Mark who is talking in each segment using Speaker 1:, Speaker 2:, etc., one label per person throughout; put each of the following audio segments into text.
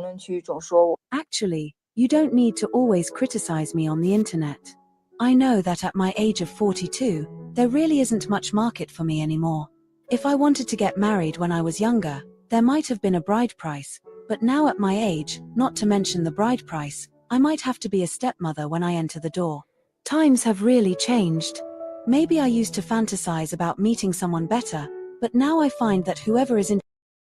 Speaker 1: 论区总说我。
Speaker 2: Actually, you don't need to always criticize me on the internet. I know that at my age of 42, there really isn't much market for me anymore. If I wanted to get married when I was younger, there might have been a bride price, but now at my age, not to mention the bride price, I might have to be a stepmother when I enter the door. Times have really changed. Maybe I used to fantasize about meeting someone better, but now I find that whoever is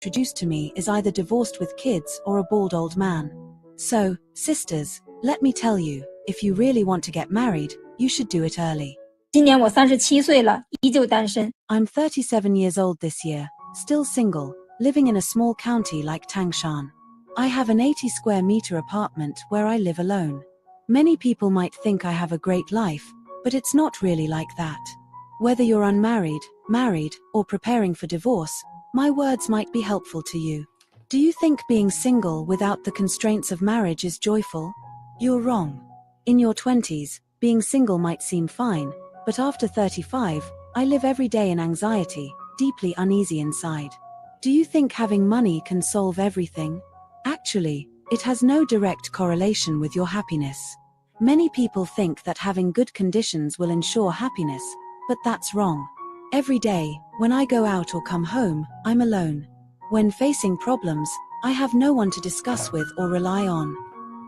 Speaker 2: introduced to me is either divorced with kids or a bald old man. So, sisters, let me tell you, if you really want to get married, you should do it early.
Speaker 3: 今年我37岁了，依旧单身。
Speaker 2: I'm 37 years old this year, still single, living in a small county like Tangshan. I have an 80 square meter apartment where I live alone. Many people might think I have a great life, but it's not really like that. Whether you're unmarried, married, or preparing for divorce, my words might be helpful to you. Do you think being single without the constraints of marriage is joyful? You're wrong. In your 20s, being single might seem fine, but after 35, I live every day in anxiety, deeply uneasy inside. Do you think having money can solve everything? Actually, it has no direct correlation with your happiness. Many people think that having good conditions will ensure happiness, but that's wrong. Every day, when I go out or come home, I'm alone. When facing problems, I have no one to discuss with or rely on.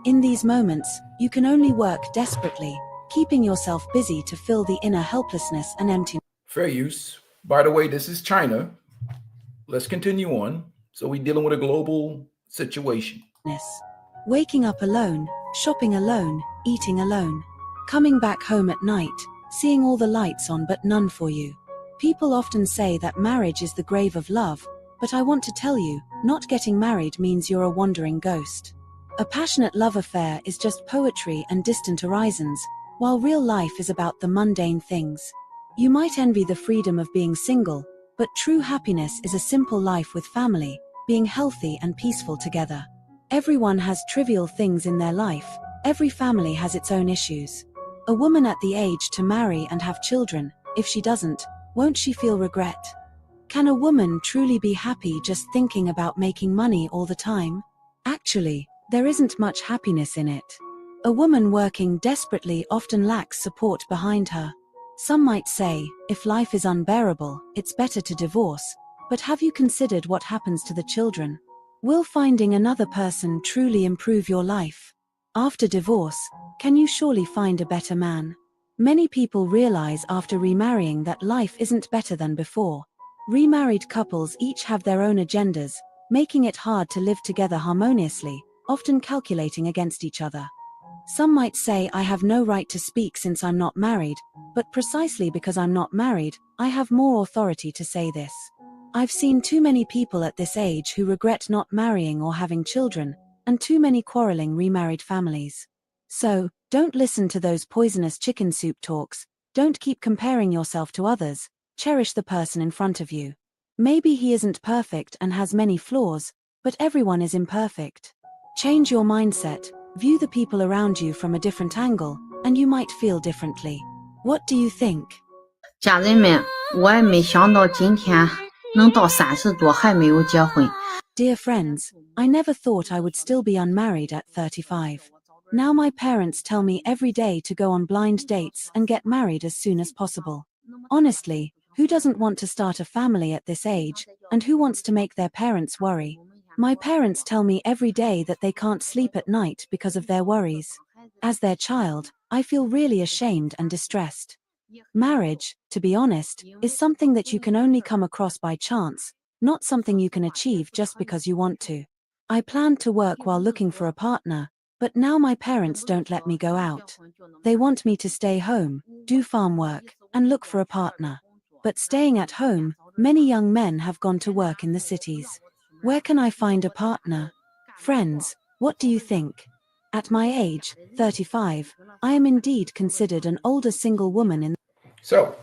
Speaker 2: In these moments, you can only work desperately, keeping yourself busy to fill the inner helplessness and emptiness.
Speaker 4: Fair use. By the way, this is China. Let's continue on. So we're dealing with a global situation.
Speaker 2: Waking up alone, shopping alone, eating alone. Coming back home at night, seeing all the lights on but none for you. People often say that marriage is the grave of love, but I want to tell you, not getting married means you're a wandering ghost. A passionate love affair is just poetry and distant horizons, while real life is about the mundane things. You might envy the freedom of being single, but true happiness is a simple life with family, being healthy and peaceful together. Everyone has trivial things in their life, every family has its own issues. A woman at the age to marry and have children, if she doesn't, won't she feel regret? Can a woman truly be happy just thinking about making money all the time? Actually, there isn't much happiness in it. A woman working desperately often lacks support behind her. Some might say, if life is unbearable, it's better to divorce, but have you considered what happens to the children? Will finding another person truly improve your life? After divorce, can you surely find a better man? Many people realize after remarrying that life isn't better than before. Remarried couples each have their own agendas, making it hard to live together harmoniously, often calculating against each other. Some might say I have no right to speak since I'm not married, but precisely because I'm not married, I have more authority to say this. I've seen too many people at this age who regret not marrying or having children, and too many quarreling remarried families. So, don't listen to those poisonous chicken soup talks, don't keep comparing yourself to others, cherish the person in front of you. Maybe he isn't perfect and has many flaws, but everyone is imperfect. Change your mindset, view the people around you from a different angle, and you might feel differently. What do you think?
Speaker 5: 家人们，我也没想到今天能到30多还没有结婚。
Speaker 2: Dear friends, I never thought I would still be unmarried at 35. Now my parents tell me every day to go on blind dates and get married as soon as possible. Honestly, who doesn't want to start a family at this age, and who wants to make their parents worry? My parents tell me every day that they can't sleep at night because of their worries. As their child, I feel really ashamed and distressed. Marriage, to be honest, is something that you can only come across by chance, not something you can achieve just because you want to. I planned to work while looking for a partner, but now my parents don't let me go out. They want me to stay home, do farm work, and look for a partner. But staying at home, many young men have gone to work in the cities. Where can I find a partner? Friends, what do you think? At my age, 35, I am indeed considered an older single woman in.
Speaker 4: So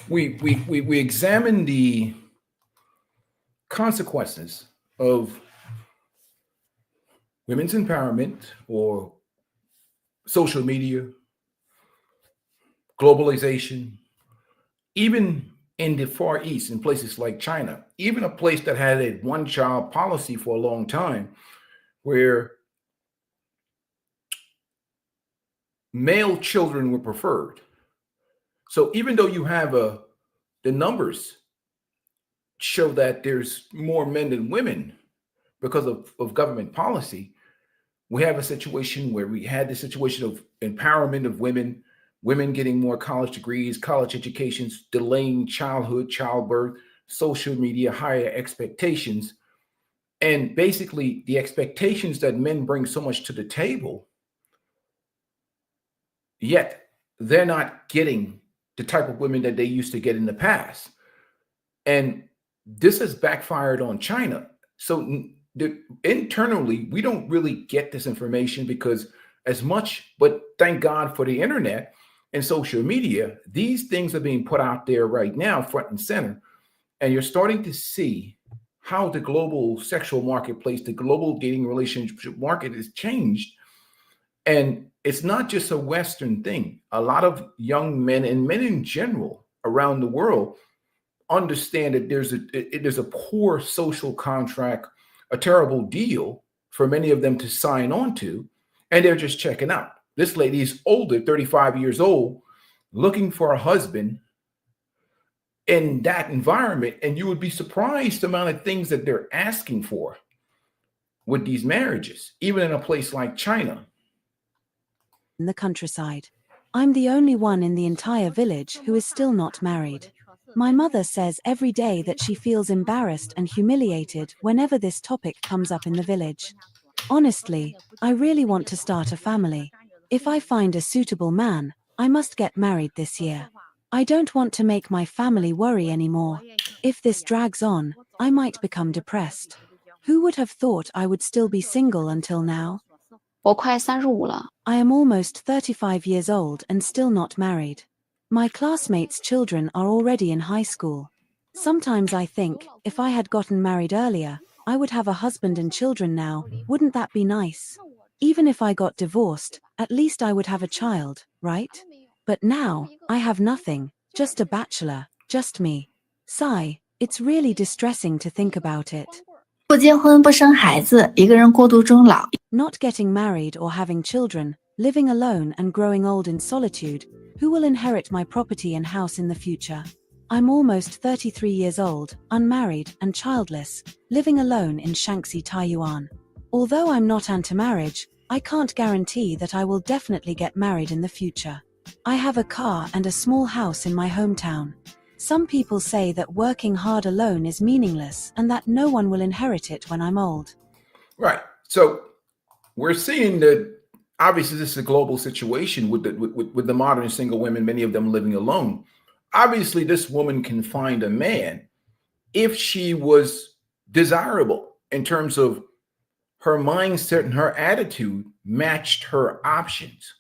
Speaker 4: we examine the consequences of women's empowerment or social media, globalization, even in the Far East, in places like China, even a place that had a one-child policy for a long time, where male children were preferred. So even though you have the numbers show that there's more men than women because of government policy, we have a situation where we had the situation of empowerment of women, women getting more college degrees, college educations, delaying childhood, childbirth, social media, higher expectations. And basically the expectations that men bring so much to the table, yet they're not getting the type of women that they used to get in the past. And this has backfired on China. So internally, we don't really get this information because as much, but thank God for the internet and social media, these things are being put out there right now, front and center. And you're starting to see how the global sexual marketplace, the global dating relationship market has changed. And it's not just a Western thing. A lot of young men and men in general around the world understand that there's a poor social contract, a terrible deal for many of them to sign on to, and they're just checking out. This lady is older, 35 years old, looking for a husband in that environment, and you would be surprised the amount of things that they're asking for with these marriages, even in a place like China.
Speaker 2: In the countryside. I'm the only one in the entire village who is still not married. My mother says every day that she feels embarrassed and humiliated whenever this topic comes up in the village. Honestly, I really want to start a family. If I find a suitable man, I must get married this year. I don't want to make my family worry anymore. If this drags on, I might become depressed. Who would have thought I would still be single until now?
Speaker 1: 我快35了。
Speaker 2: I am almost 35 years old and still not married. My classmates' children are already in high school. Sometimes I think, if I had gotten married earlier, I would have a husband and children now. Wouldn't that be nice? Even if I got divorced, at least I would have a child, right? But now, I have nothing, just a bachelor, just me. Sigh, it's really distressing to think about it.
Speaker 1: 不结婚不生孩子，一个人过度终老。
Speaker 2: Not getting married or having children, living alone and growing old in solitude, who will inherit my property and house in the future? I'm almost 33 years old, unmarried and childless, living alone in Shaanxi, Taiwan. Although I'm not anti-marriage, I can't guarantee that I will definitely get married in the future. I have a car and a small house in my hometown. Some people say that working hard alone is meaningless and that no one will inherit it when I'm old.
Speaker 4: Right. So we're seeing that obviously this is a global situation with the modern single women, many of them living alone. Obviously, this woman can find a man if she was desirable in terms of her mindset and her attitude matched her options.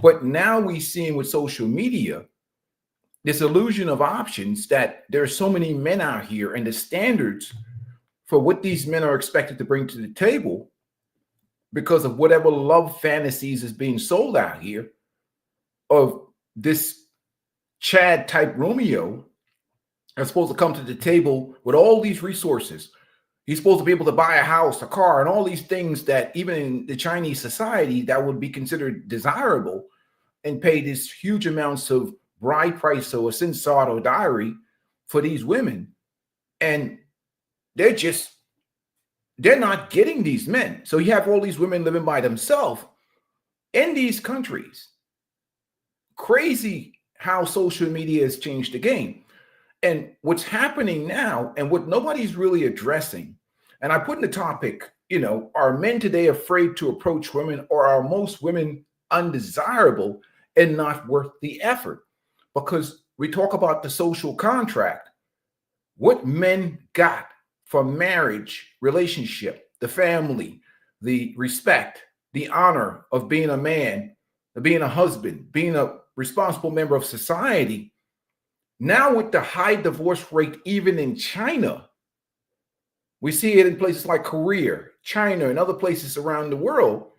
Speaker 4: But now we see with social media this illusion of options that there are so many men out here and the standards for what these men are expected to bring to the table because of whatever love fantasies is being sold out here of this Chad type Romeo that's supposed to come to the table with all these resources. He's supposed to be able to buy a house, a car, and all these things that even in the Chinese society that would be considered desirable, and pay these huge amounts of bride price or sinsad or dowry for these women. And they're not getting these men. So you have all these women living by themselves in these countries. Crazy how social media has changed the game. And what's happening now, and what nobody's really addressing, and I put in the topic, are men today afraid to approach women, or are most women undesirable and not worth the effort? Because we talk about the social contract, what men got from marriage, relationship, the family, the respect, the honor of being a man, of being a husband, being a responsible member of society. Now with the high divorce rate, even in China, we see it in places like Korea, China, and other places around the world,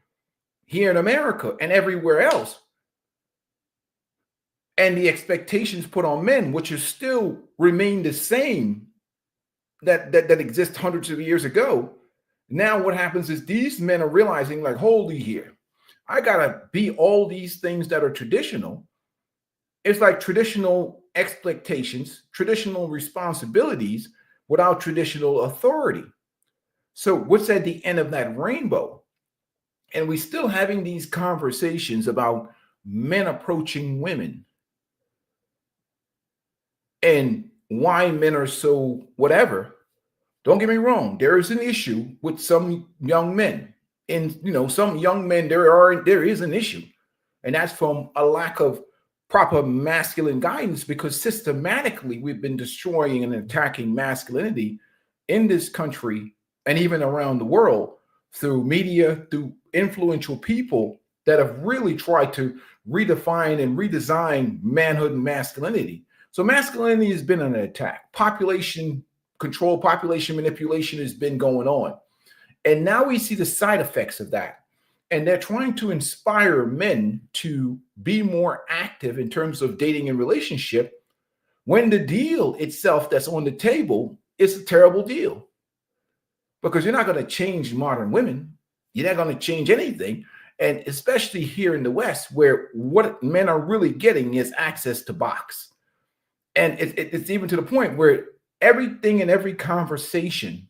Speaker 4: here in America and everywhere else. and the expectations put on men, which are still remain the same that exist hundreds of years ago. Now what happens is these men are realizing, like, holy here, I gotta be all these things that are traditional. It's like traditional expectations, traditional responsibilities without traditional authority. So what's at the end of that rainbow? And we still having these conversations about men approaching women and why men are so whatever. Don't get me wrong, there is an issue with some young men. And some young men, there is an issue. And that's from a lack of proper masculine guidance, because systematically we've been destroying and attacking masculinity in this country and even around the world through media, through influential people that have really tried to redefine and redesign manhood and masculinity. So masculinity has been under attack. Population control, population manipulation has been going on. And now we see the side effects of that. And they're trying to inspire men to be more active in terms of dating and relationship, when the deal itself that's on the table is a terrible deal. Because you're not going to change modern women. You're not going to change anything. And especially here in the West, where what men are really getting is access to box. And it's even to the point where everything and every conversation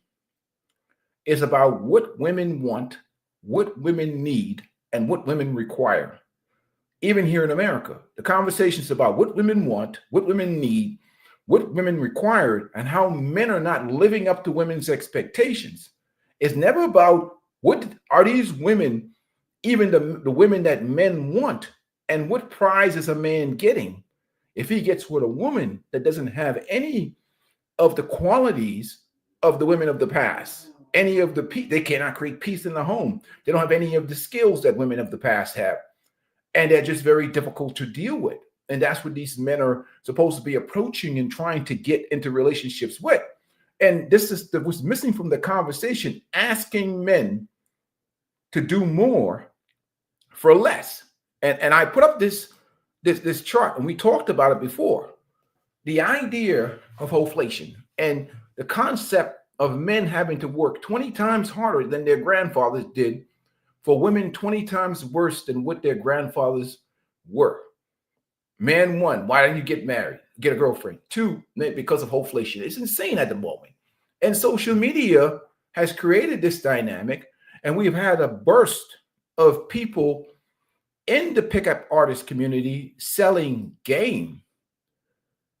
Speaker 4: is about what women want, what women need, and what women require. Even here in America, the conversations about what women want, what women need, what women require, and how men are not living up to women's expectations. It's never about what are these women, even the women that men want, and what prize is a man getting if he gets with a woman that doesn't have any of the qualities of the women of the past. Any of the they cannot create peace in the home. They don't have any of the skills that women of the past have. And they're just very difficult to deal with. And that's what these men are supposed to be approaching and trying to get into relationships with. And this is what's missing from the conversation, asking men to do more for less. And I put up this chart, and we talked about it before. The idea of hoflation and the concept of men having to work 20 times harder than their grandfathers did, for women 20 times worse than what their grandfathers were. Man, 1, why don't you get married, get a girlfriend? 2, because of hoflation. It's insane at the moment. And social media has created this dynamic, and we've had a burst of people in the pickup artist community selling game.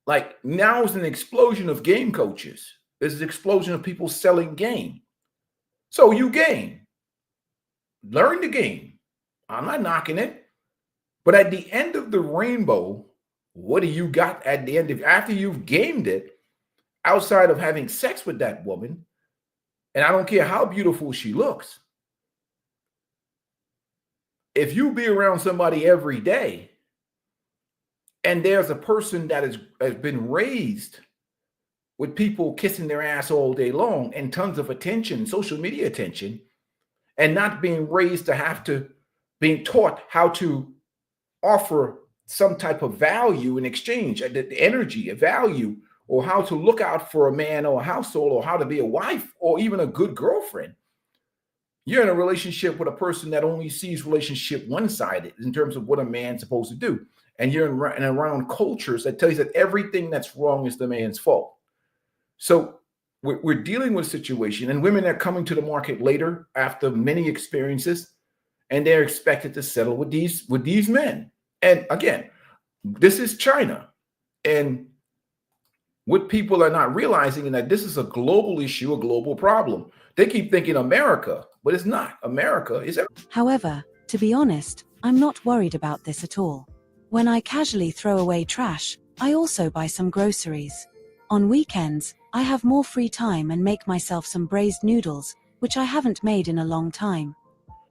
Speaker 4: Like now is an explosion of game coaches. There's an explosion of people selling game. So you game. Learn the game. I'm not knocking it. But at the end of the rainbow, what do you got at the end of after you've gamed it, outside of having sex with that woman? And I don't care how beautiful she looks. If you be around somebody every day, and there's a person that has been raised with people kissing their ass all day long and tons of attention, social media attention, and not being raised to have to, being taught how to offer some type of value in exchange, the energy, a value, or how to look out for a man or a household, or how to be a wife or even a good girlfriend. You're in a relationship with a person that only sees relationship one-sided in terms of what a man's supposed to do. And you're in around cultures that tell you that everything that's wrong is the man's fault. So we're dealing with a situation, and women are coming to the market later after many experiences, and they're expected to settle with these men. And again, this is China. And what people are not realizing is that this is a global issue, a global problem. They keep thinking America, but it's not. America is.
Speaker 2: However, to be honest, I'm not worried about this at all. When I casually throw away trash, I also buy some groceries. On weekends, I have more free time and make myself some braised noodles, which I haven't made in a long time.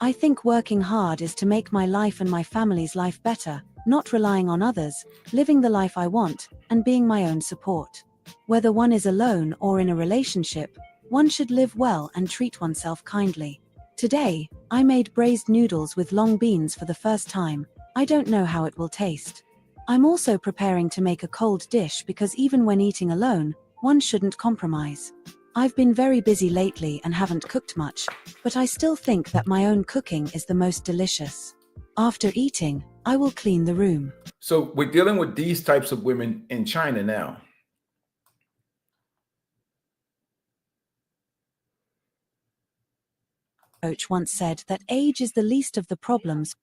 Speaker 2: I think working hard is to make my life and my family's life better, not relying on others, living the life I want, and being my own support. Whether one is alone or in a relationship, one should live well and treat oneself kindly. Today, I made braised noodles with long beans for the first time. I don't know how it will taste. I'm also preparing to make a cold dish because even when eating alone, one shouldn't compromise. I've been very busy lately and haven't cooked much, but I still think that my own cooking is the most delicious. After eating, I will clean the room.
Speaker 4: So we're dealing with these types of women in China now.
Speaker 2: Coach once said that age is the least of the problems.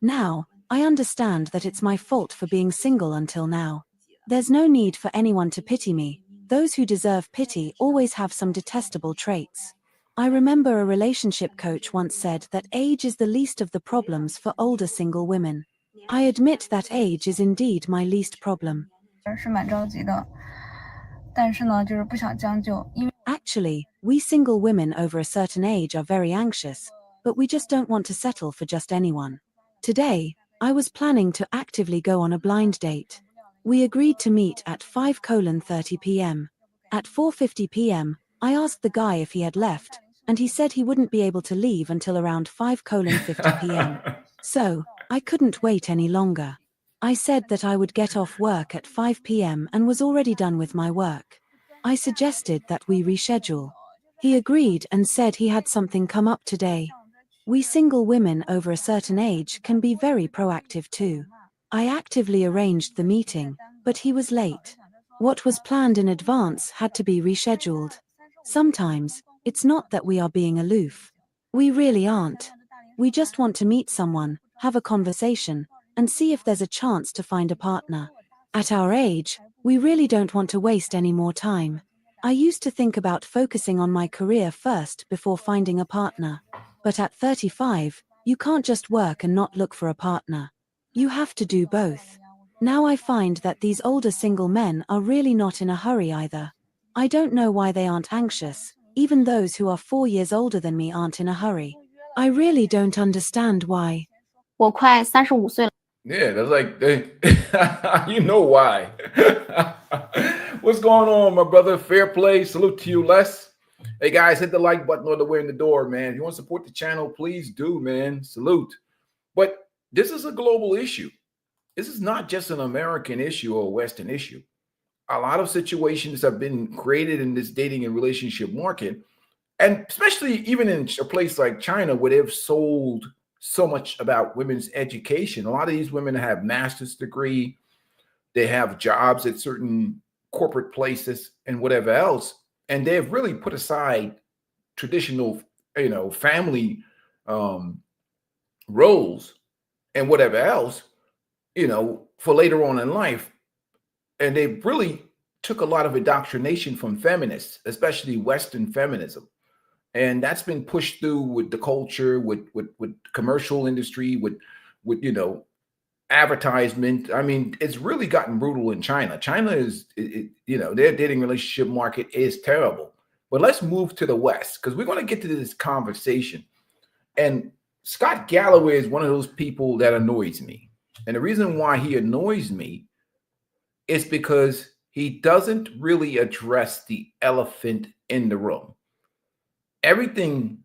Speaker 2: Now, I understand that it's my fault for being single until now. There's no need for anyone to pity me. Those who deserve pity always have some detestable traits. I remember a relationship coach once said that age is the least of the problems for older single women. I admit that age is indeed my least problem.
Speaker 6: 是蛮着急的，但是呢，就是不想将就，因为
Speaker 2: Actually, we single women over a certain age are very anxious, but we just don't want to settle for just anyone. Today, I was planning to actively go on a blind date. We agreed to meet at 5:30 p.m. At 4:50 p.m., I asked the guy if he had left, and he said he wouldn't be able to leave until around 5:50 p.m. So, I couldn't wait any longer. I said that I would get off work at 5 p.m. and was already done with my work. I suggested that we reschedule. He agreed and said he had something come up today. We single women over a certain age can be very proactive too. I actively arranged the meeting, but he was late. What was planned in advance had to be rescheduled. Sometimes, it's not that we are being aloof. We really aren't. We just want to meet someone, have a conversation, and see if there's a chance to find a partner. At our age, we really don't want to waste any more time. I used to think about focusing on my career first before finding a partner. But at 35, you can't just work and not look for a partner. You have to do both. Now I find that these older single men are really not in a hurry either. I don't know why they aren't anxious. Even those who are 4 years older than me aren't in a hurry. I really don't understand why.
Speaker 7: 我快35岁了。
Speaker 4: Yeah, that's like, you know why. What's going on, my brother? Fair play. Salute to you, Les. Hey, guys, hit the like button on the way in the door, man. If you want to support the channel, please do, man. Salute. But this is a global issue. This is not just an American issue or a Western issue. A lot of situations have been created in this dating and relationship market, and especially even in a place like China where they've sold so much about women's education. A lot of these women have master's degree, they have jobs at certain corporate places and whatever else, and they've really put aside traditional, family roles and whatever else, for later on in life. And they really took a lot of indoctrination from feminists, especially Western feminism. And that's been pushed through with the culture, with commercial industry, with advertisement. I mean, it's really gotten brutal in China. China is, their dating relationship market is terrible. But let's move to the West, because we're going to get to this conversation. And Scott Galloway is one of those people that annoys me. And the reason why he annoys me is because he doesn't really address the elephant in the room. Everything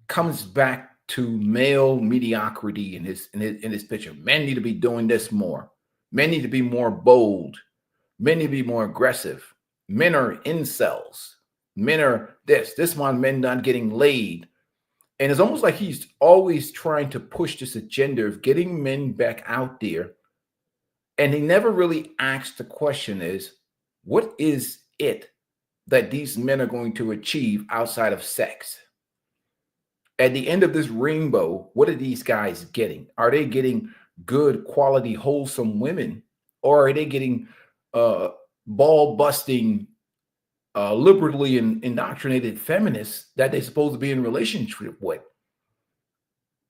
Speaker 4: comes back to male mediocrity in his picture. Men need to be doing this more. Men need to be more bold. Men need to be more aggressive. Men are incels. Men are this one, men not getting laid. And it's almost like he's always trying to push this agenda of getting men back out there. And he never really asks the question is, what is it that these men are going to achieve outside of sex? At the end of this rainbow, what are these guys getting? Are they getting good, quality, wholesome women? Or are they getting ball-busting, liberally indoctrinated feminists that they're supposed to be in relationship with?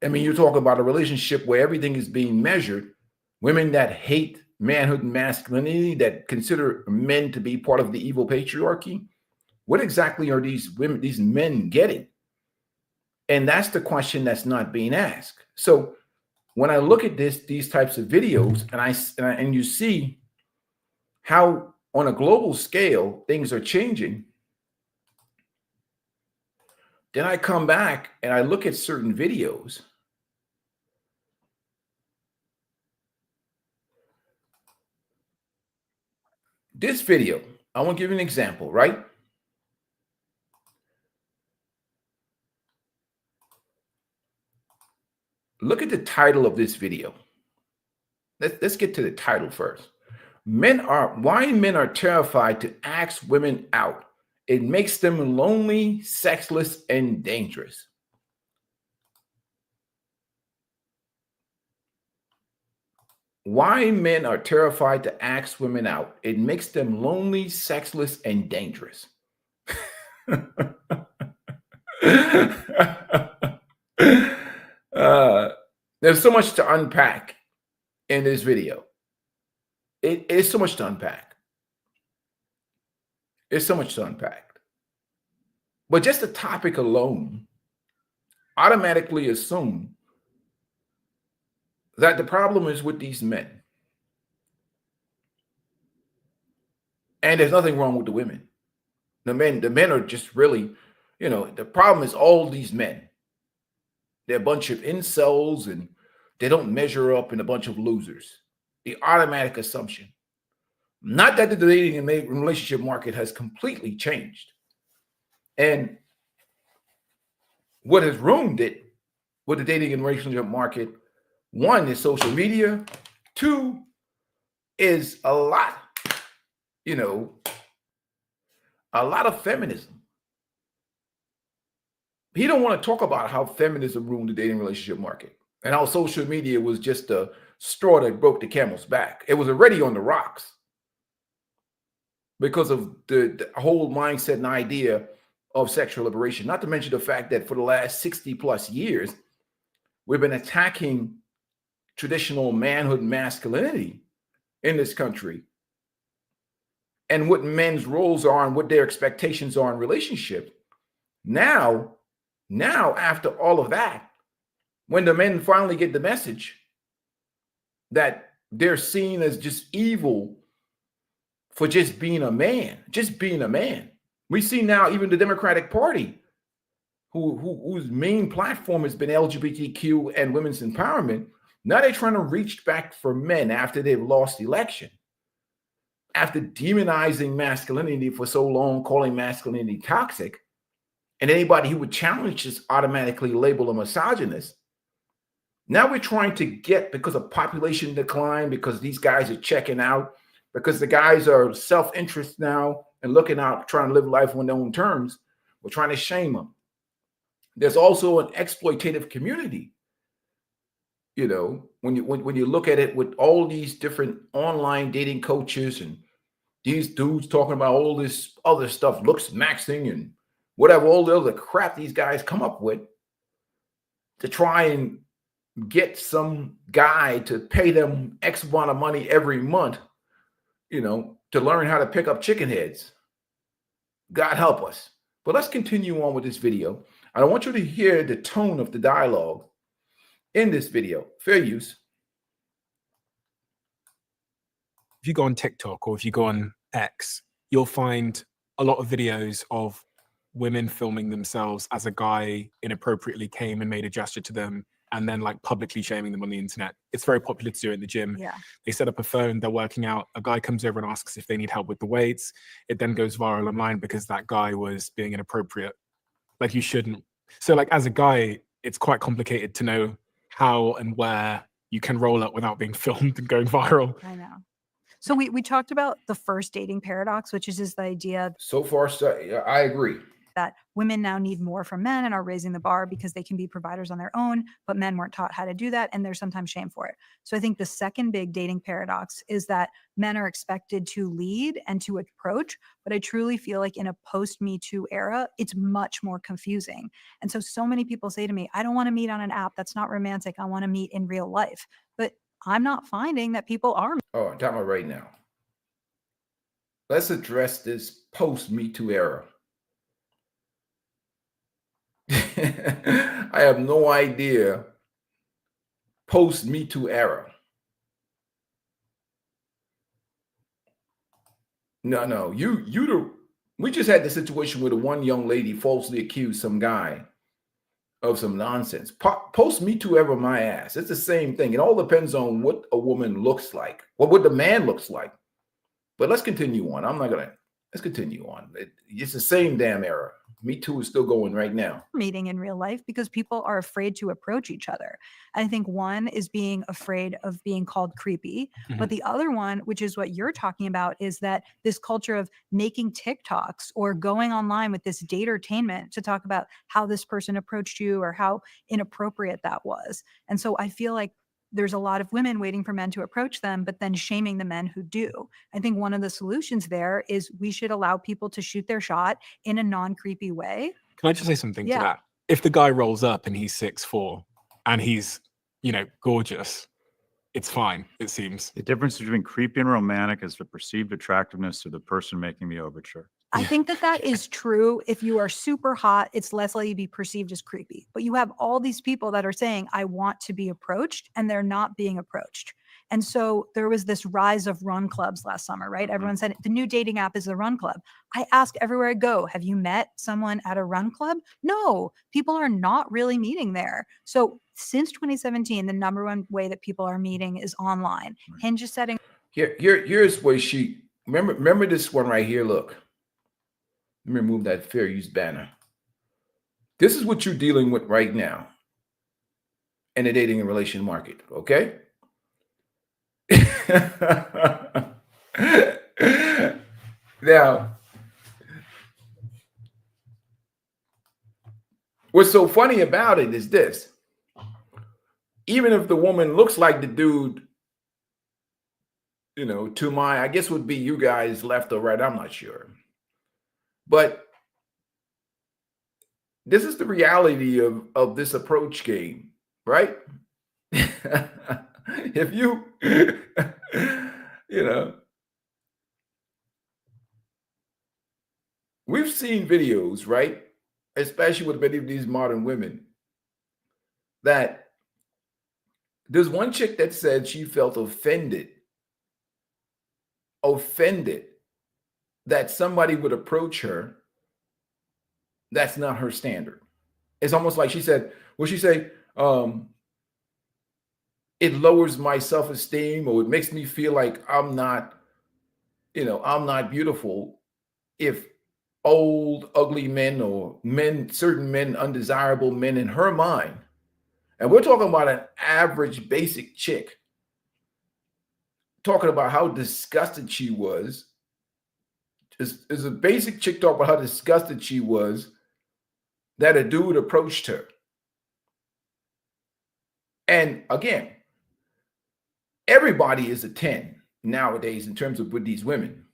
Speaker 4: I mean, you're talking about a relationship where everything is being measured. Women that hate manhood and masculinity, that consider men to be part of the evil patriarchy. What exactly are these men getting? And that's the question that's not being asked. So when I look at these types of videos, and you see how on a global scale things are changing, then I come back and I look at certain videos, this video, I want to give you an example, right? Look at the title of this video. Let's get to the title first. Why men are terrified to ask women out. It makes them lonely, sexless, and dangerous. Why men are terrified to ask women out. It makes them lonely, sexless, and dangerous. There's so much to unpack in this video. It is so much to unpack. It's so much to unpack. But just the topic alone automatically assume that the problem is with these men. And there's nothing wrong with the women. The men are just really, the problem is all these men. They're a bunch of incels and they don't measure up and a bunch of losers. The automatic assumption. Not that the dating and relationship market has completely changed. And what has ruined it with the dating and relationship market, one is social media. Two is a lot of feminism. He don't want to talk about how feminism ruined the dating relationship market and how social media was just the straw that broke the camel's back. It was already on the rocks because of the whole mindset and idea of sexual liberation. Not to mention the fact that for the last 60 plus years, we've been attacking traditional manhood masculinity in this country and what men's roles are and what their expectations are in relationships. Now, after all of that, when the men finally get the message that they're seen as just evil for just being a man. We see now even the Democratic Party, whose main platform has been LGBTQ and women's empowerment, now they're trying to reach back for men after they've lost the election. After demonizing masculinity for so long, calling masculinity toxic, and anybody who would challenge this automatically label a misogynist. Now we're trying to get, because of population decline, because these guys are checking out, because the guys are self-interest now and looking out, trying to live life on their own terms, we're trying to shame them. There's also an exploitative community. When you look at it with all these different online dating coaches and these dudes talking about all this other stuff, looks maxing and whatever, all the other crap these guys come up with to try and get some guy to pay them X amount of money every month, to learn how to pick up chicken heads. God help us. But let's continue on with this video. I want you to hear the tone of the dialogue in this video. Fair use.
Speaker 8: If you go on TikTok or if you go on X, you'll find a lot of videos of women filming themselves as a guy inappropriately came and made a gesture to them and then like publicly shaming them on the internet. It's very popular to do it in the gym.
Speaker 6: Yeah.
Speaker 8: They set up a phone, they're working out, a guy comes over and asks if they need help with the weights. It then goes viral online because that guy was being inappropriate. Like you shouldn't. So like as a guy, it's quite complicated to know how and where you can roll up without being filmed and going viral.
Speaker 9: I know. So we talked about the first dating paradox, which is just the idea
Speaker 4: So far, I agree.
Speaker 9: that women now need more from men and are raising the bar because they can be providers on their own, but men weren't taught how to do that, and there's sometimes shame for it. So I think the second big dating paradox is that men are expected to lead and to approach, but I truly feel like in a post-Me Too era, it's much more confusing. And so many people say to me, I don't want to meet on an app. That's not romantic. I want to meet in real life. But I'm not finding that people are.
Speaker 4: Oh, I'm talking about right now. Let's address this post-Me Too era. I have no idea. Post-Me Too era. No. We just had the situation where the one young lady falsely accused some guy of some nonsense. Post-Me Too era, my ass. It's the same thing. It all depends on what a woman looks like, what the man looks like. But let's continue on. Let's continue on. It's the same damn era. Me Too is still going right now.
Speaker 9: Meeting in real life because people are afraid to approach each other. I think one is being afraid of being called creepy, but the other one, which is what you're talking about, is that this culture of making TikToks or going online with this date-ertainment to talk about how this person approached you or how inappropriate that was. And so I feel like there's a lot of women waiting for men to approach them, but then shaming the men who do. I think one of the solutions there is we should allow people to shoot their shot in a non-creepy way.
Speaker 8: Can I just say something to
Speaker 9: Yeah.
Speaker 8: that? If the guy rolls up and he's 6'4" and he's, gorgeous, it's fine, it seems.
Speaker 10: The difference between creepy and romantic is the perceived attractiveness of the person making the overture.
Speaker 9: I think that is true. If you are super hot, it's less likely to be perceived as creepy. But you have all these people that are saying, I want to be approached, and they're not being approached. And so there was this rise of run clubs last summer, right? Everyone said the new dating app is the run club. I ask everywhere I go, have you met someone at a run club? No, people are not really meeting there. So since 2017, the number one way that people are meeting is online. Hinge is setting.
Speaker 4: Here's where remember this one right here. Look, let me remove that fair use banner. This is what you're dealing with right now in the dating and relation market, okay? Now, what's so funny about it is this. Even if the woman looks like the dude, to my, I guess would be you guys left or right, I'm not sure. But this is the reality of this approach game, right? If you, we've seen videos, right? Especially with many of these modern women, that there's one chick that said she felt offended that somebody would approach her. That's not her standard. It's almost like she said, what'd she say? It lowers my self-esteem, or it makes me feel like I'm not beautiful if old, ugly men or certain men, undesirable men in her mind. And we're talking about an average basic chick, talking about how disgusted she was. Is a basic chick talking about how disgusted she was that a dude approached her. And again, everybody is a 10 nowadays in terms of with these women.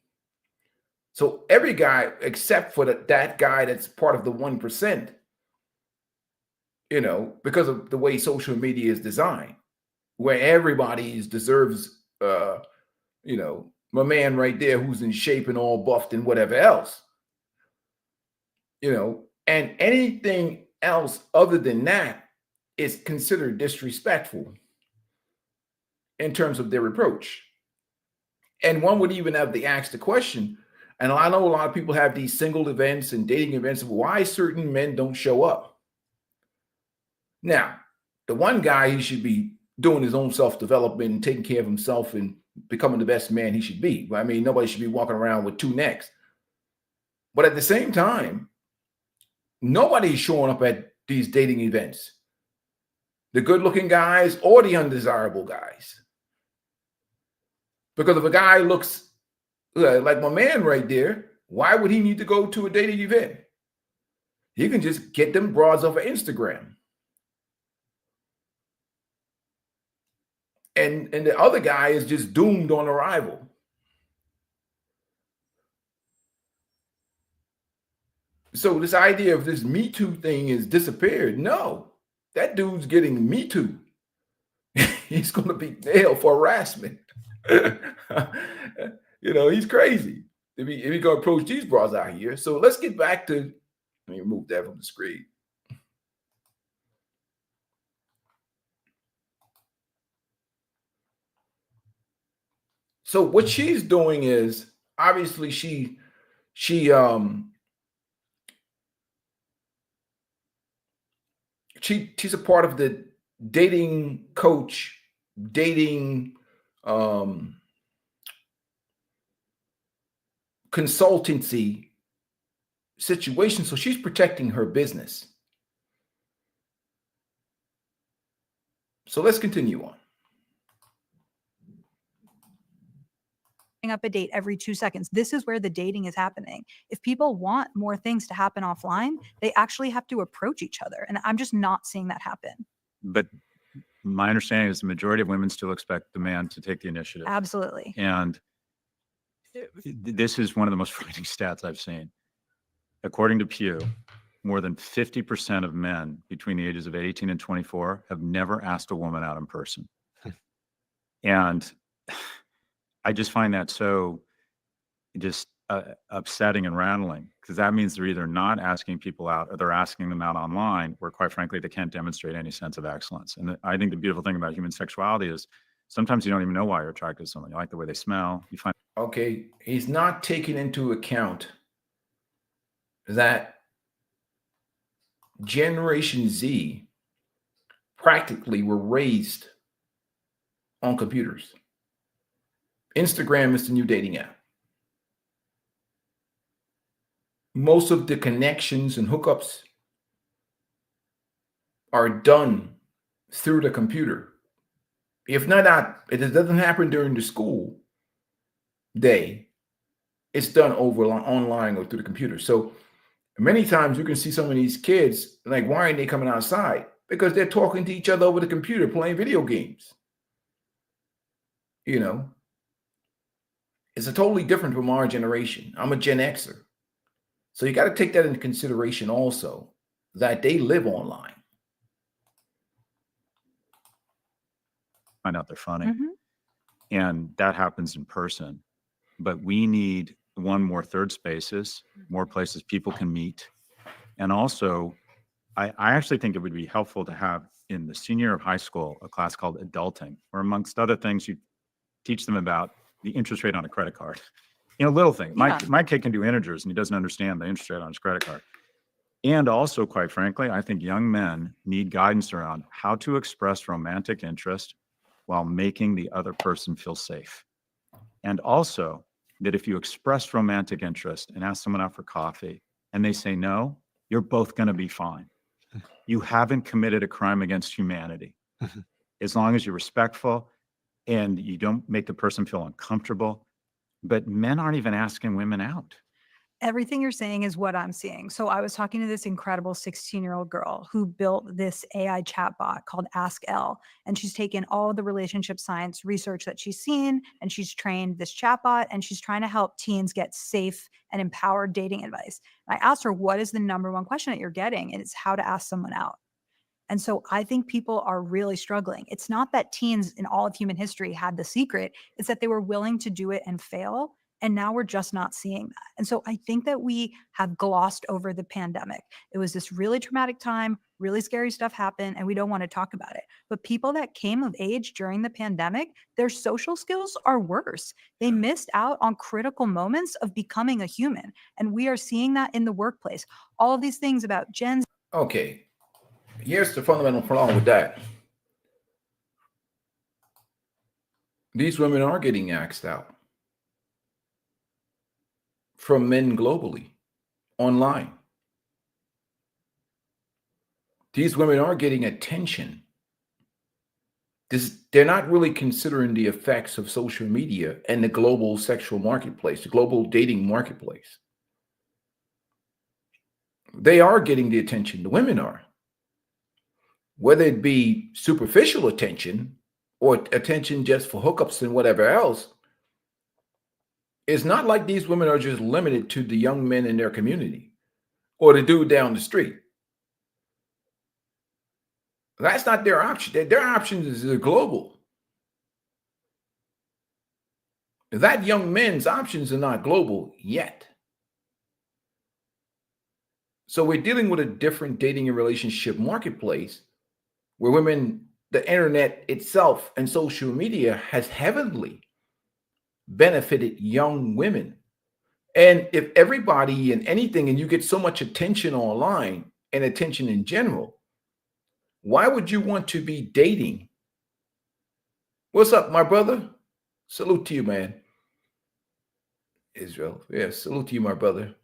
Speaker 4: So every guy, except for that guy that's part of the 1%, because of the way social media is designed, where everybody deserves, my man right there who's in shape and all buffed and whatever else, and anything else other than that is considered disrespectful in terms of their approach. And one would even have to ask the question, and I know a lot of people have these single events and dating events of why certain men don't show up. Now, the one guy, he should be doing his own self-development and taking care of himself and becoming the best man he should be. I mean, nobody should be walking around with two necks. But at the same time, nobody's showing up at these dating events. The good-looking guys or the undesirable guys. Because if a guy looks like my man right there, why would he need to go to a dating event? He can just get them broads off of Instagram. And the other guy is just doomed on arrival. So this idea of this Me Too thing is disappeared. No, that dude's getting Me Too. He's going to be nailed for harassment. He's crazy if he going to approach these bras out here. So let's get back to, let me remove that from the screen. So what she's doing is obviously she's a part of the dating coach, dating consultancy situation, so she's protecting her business. So let's continue on.
Speaker 9: Up a date every 2 seconds. This is where the dating is happening. If people want more things to happen offline, they actually have to approach each other. And I'm just not seeing that happen.
Speaker 10: But my understanding is the majority of women still expect the man to take the initiative.
Speaker 9: Absolutely.
Speaker 10: And this is one of the most frightening stats I've seen. According to Pew, more than 50% of men between the ages of 18 and 24 have never asked a woman out in person. And I just find that so just upsetting and rattling, because that means they're either not asking people out or they're asking them out online, where quite frankly, they can't demonstrate any sense of excellence. And I think the beautiful thing about human sexuality is sometimes you don't even know why you're attracted to someone. You like the way they smell. You find.
Speaker 4: Okay, he's not taking into account that Generation Z practically were raised on computers. Instagram is the new dating app. Most of the connections and hookups are done through the computer. If not, it doesn't happen during the school day. It's done over online or through the computer. So many times you can see some of these kids, like, why aren't they coming outside? Because they're talking to each other over the computer, playing video games. You know, it's a totally different from our generation. I'm a Gen Xer. So you got to take that into consideration also, that they live online.
Speaker 10: Find out they're funny. And that happens in person. But we need more third spaces, more places people can meet. And also, I actually think it would be helpful to have in the senior year of high school a class called adulting, where amongst other things, you teach them about the interest rate on a credit card. You know, little thing. My kid can do integers and he doesn't understand the interest rate on his credit card. And also, quite frankly, I think young men need guidance around how to express romantic interest while making the other person feel safe. And also that if you express romantic interest and ask someone out for coffee and they say no, you're both going to be fine. You haven't committed a crime against humanity. As long as you're respectful and you don't make the person feel uncomfortable. But men aren't even asking women out.
Speaker 9: Everything you're saying is what I'm seeing. So I was talking to this incredible 16-year-old girl who built this AI chatbot called Ask L. And she's taken all the relationship science research that she's seen, and she's trained this chatbot, and she's trying to help teens get safe and empowered dating advice. And I asked her, what is the number one question that you're getting? And it's how to ask someone out. And so I think people are really struggling. It's not that teens in all of human history had the secret. It's that they were willing to do it and fail. And now we're just not seeing that. And so I think that we have glossed over the pandemic. It was this really traumatic time, really scary stuff happened, and we don't want to talk about it. But people that came of age during the pandemic, their social skills are worse. They missed out on critical moments of becoming a human. And we are seeing that in the workplace. All of these things about Gen Z.
Speaker 4: Okay. Here's the fundamental problem with that. These women are getting asked out from men globally, online. These women are getting attention. They're not really considering the effects of social media and the global sexual marketplace, the global dating marketplace. They are getting the attention, the women are. Whether it be superficial attention or attention just for hookups and whatever else, it's not like these women are just limited to the young men in their community or the dude down the street. That's not their option. Their options is global. That young men's options are not global yet. So we're dealing with a different dating and relationship marketplace where women, the internet itself and social media has heavily benefited young women. And if everybody and anything, and you get so much attention online and attention in general, why would you want to be dating? What's up, my brother? Salute to you, man. Israel. Yeah, salute to you, my brother.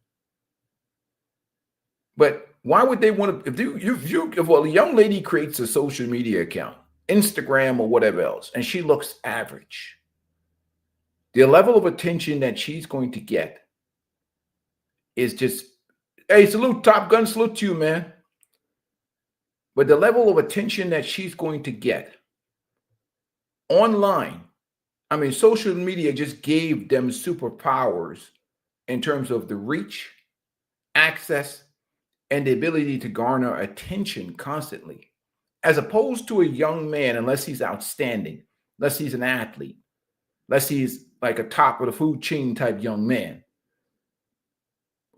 Speaker 4: But why would they want to? If a young lady creates a social media account, Instagram or whatever else, and she looks average, the level of attention that she's going to get is just, hey, salute, Top Gun, salute to you, man. But the level of attention that she's going to get online, I mean, social media just gave them superpowers in terms of the reach, access, and the ability to garner attention constantly, as opposed to a young man, unless he's outstanding, unless he's an athlete, unless he's like a top of the food chain type young man,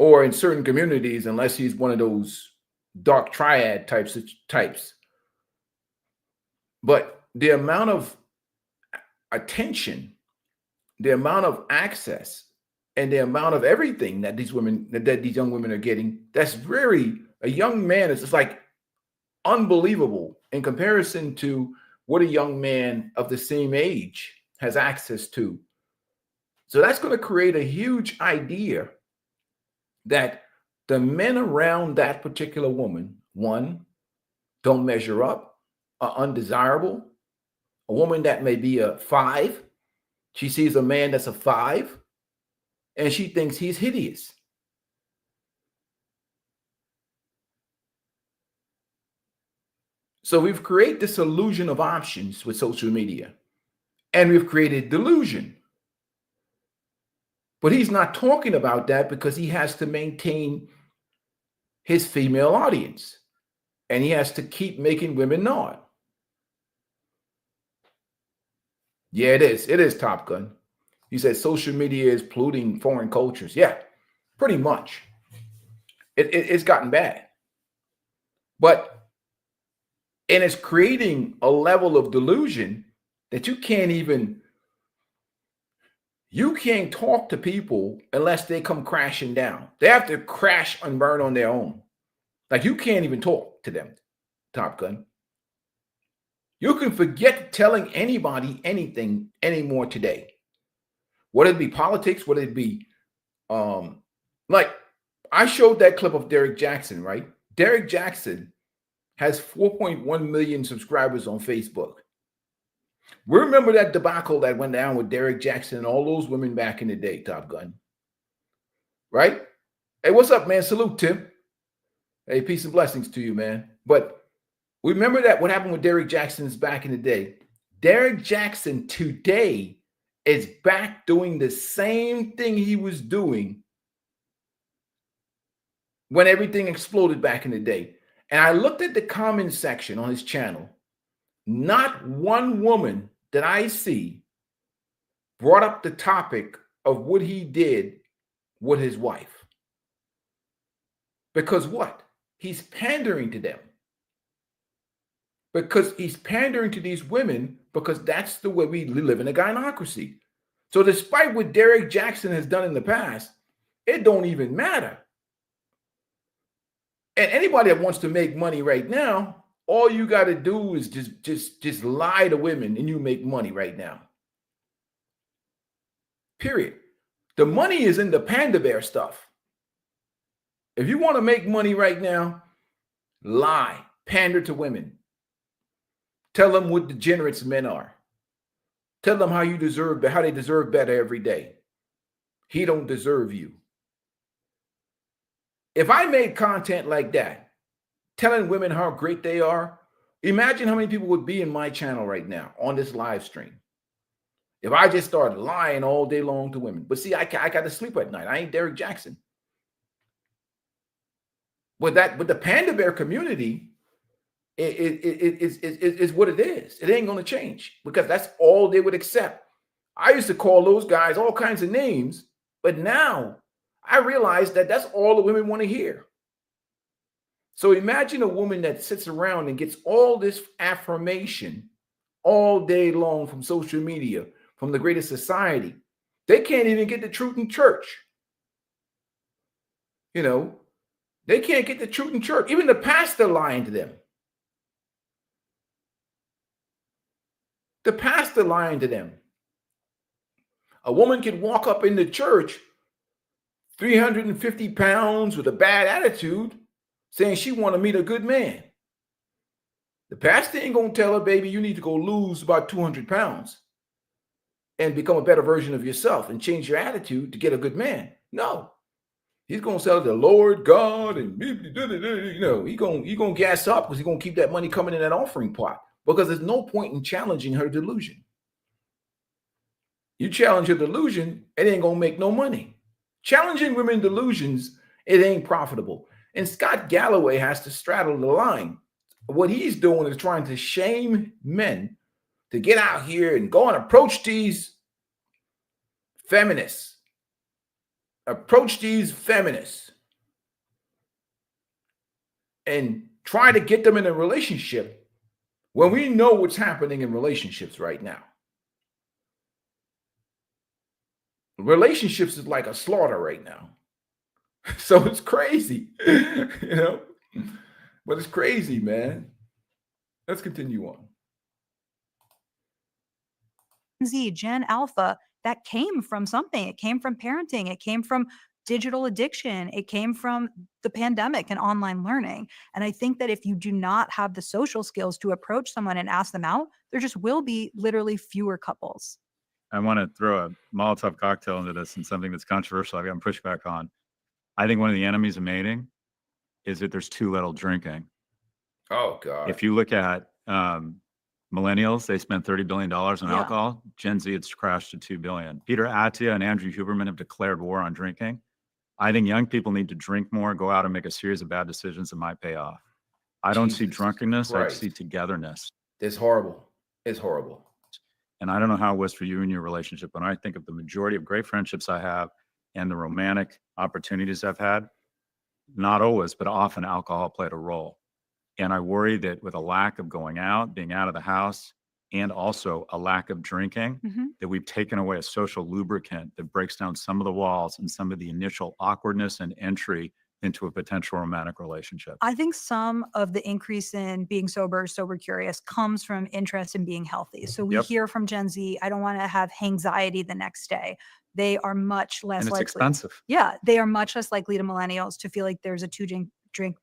Speaker 4: or in certain communities, unless he's one of those dark triad types. But the amount of attention, the amount of access, and the amount of everything that these young women are getting, that's very, a young man is just like unbelievable in comparison to what a young man of the same age has access to. So that's going to create a huge idea that the men around that particular woman, one, don't measure up, are undesirable. A woman that may be a 5, she sees a man that's a 5, and she thinks he's hideous. So we've created this illusion of options with social media, and we've created delusion. But he's not talking about that because he has to maintain his female audience, and he has to keep making women know it. Yeah, it is. It is, Top Gun. He said social media is polluting foreign cultures. Yeah, pretty much. It's gotten bad. But, and it's creating a level of delusion that you can't talk to people unless they come crashing down. They have to crash and burn on their own. Like, you can't even talk to them, Top Gun. You can forget telling anybody anything anymore today. Whether it be politics, whether it be, like, I showed that clip of Derek Jackson, right? Derek Jackson has 4.1 million subscribers on Facebook. We remember that debacle that went down with Derek Jackson and all those women back in the day, Top Gun. Right? Hey, what's up, man? Salute, Tim. Hey, peace and blessings to you, man. But remember that what happened with Derek Jackson's back in the day. Derek Jackson today is back doing the same thing he was doing when everything exploded back in the day. And I looked at the comment section on his channel. Not one woman that I see brought up the topic of what he did with his wife. Because what? He's pandering to them. Because he's pandering to these women because that's the way we live in a gynocracy. So despite what Derek Jackson has done in the past, it don't even matter. And anybody that wants to make money right now, all you got to do is just lie to women and you make money right now. Period. The money is in the panda bear stuff. If you want to make money right now, lie, pander to women. Tell them what degenerates men are. Tell them how they deserve better every day. He don't deserve you. If I made content like that, telling women how great they are, imagine how many people would be in my channel right now on this live stream. If I just started lying all day long to women. But see, I got to sleep at night. I ain't Derek Jackson. But the panda bear community is what it is. It ain't going to change because that's all they would accept. I used to call those guys all kinds of names, but now I realize that that's all the women want to hear. So imagine a woman that sits around and gets all this affirmation all day long from social media, from the greatest society. They can't even get the truth in church. You know, they can't get the truth in church. Even the pastor lying to them. The pastor lying to them. A woman can walk up in the church 350 pounds with a bad attitude saying she want to meet a good man. The pastor ain't going to tell her, baby, you need to go lose about 200 pounds and become a better version of yourself and change your attitude to get a good man. No. He's going to sell the Lord God and, you know, he's going to gas up because he's going to keep that money coming in that offering pot because there's no point in challenging her delusion. You challenge her delusion, it ain't going to make no money. Challenging women delusions, it ain't profitable. And Scott Galloway has to straddle the line. What he's doing is trying to shame men to get out here and go and approach these feminists. Approach these feminists and try to get them in a relationship when we know what's happening in relationships right now. Relationships is like a slaughter right now. So it's crazy, you know, but it's crazy, man. Let's continue on.
Speaker 9: Z, Gen Alpha, that came from something. It came from parenting. It came from digital addiction. It came from the pandemic and online learning. And I think that if you do not have the social skills to approach someone and ask them out, there just will be literally fewer couples.
Speaker 10: I want to throw a Molotov cocktail into this and something that's controversial I've gotten pushback on. I think one of the enemies of mating is that there's too little drinking.
Speaker 4: Oh, God.
Speaker 10: If you look at millennials, they spend $30 billion on alcohol. Gen Z, it's crashed to $2 billion. Peter Attia and Andrew Huberman have declared war on drinking. I think young people need to drink more, go out and make a series of bad decisions that might pay off. I don't see drunkenness.
Speaker 4: Christ.
Speaker 10: I see togetherness.
Speaker 4: It's horrible. It's horrible.
Speaker 10: And I don't know how it was for you in your relationship, but I think of the majority of great friendships I have and the romantic opportunities I've had, not always, but often alcohol played a role. And I worry that with a lack of going out, being out of the house, and also a lack of drinking, that we've taken away a social lubricant that breaks down some of the walls and some of the initial awkwardness and entry into a potential romantic relationship.
Speaker 9: I think some of the increase in being sober curious comes from interest in being healthy. So we hear from Gen Z, I don't want to have anxiety the next day. They are much less
Speaker 10: and it's
Speaker 9: likely.
Speaker 10: Expensive.
Speaker 9: Yeah, they are much less likely to millennials to feel like there's a two-drink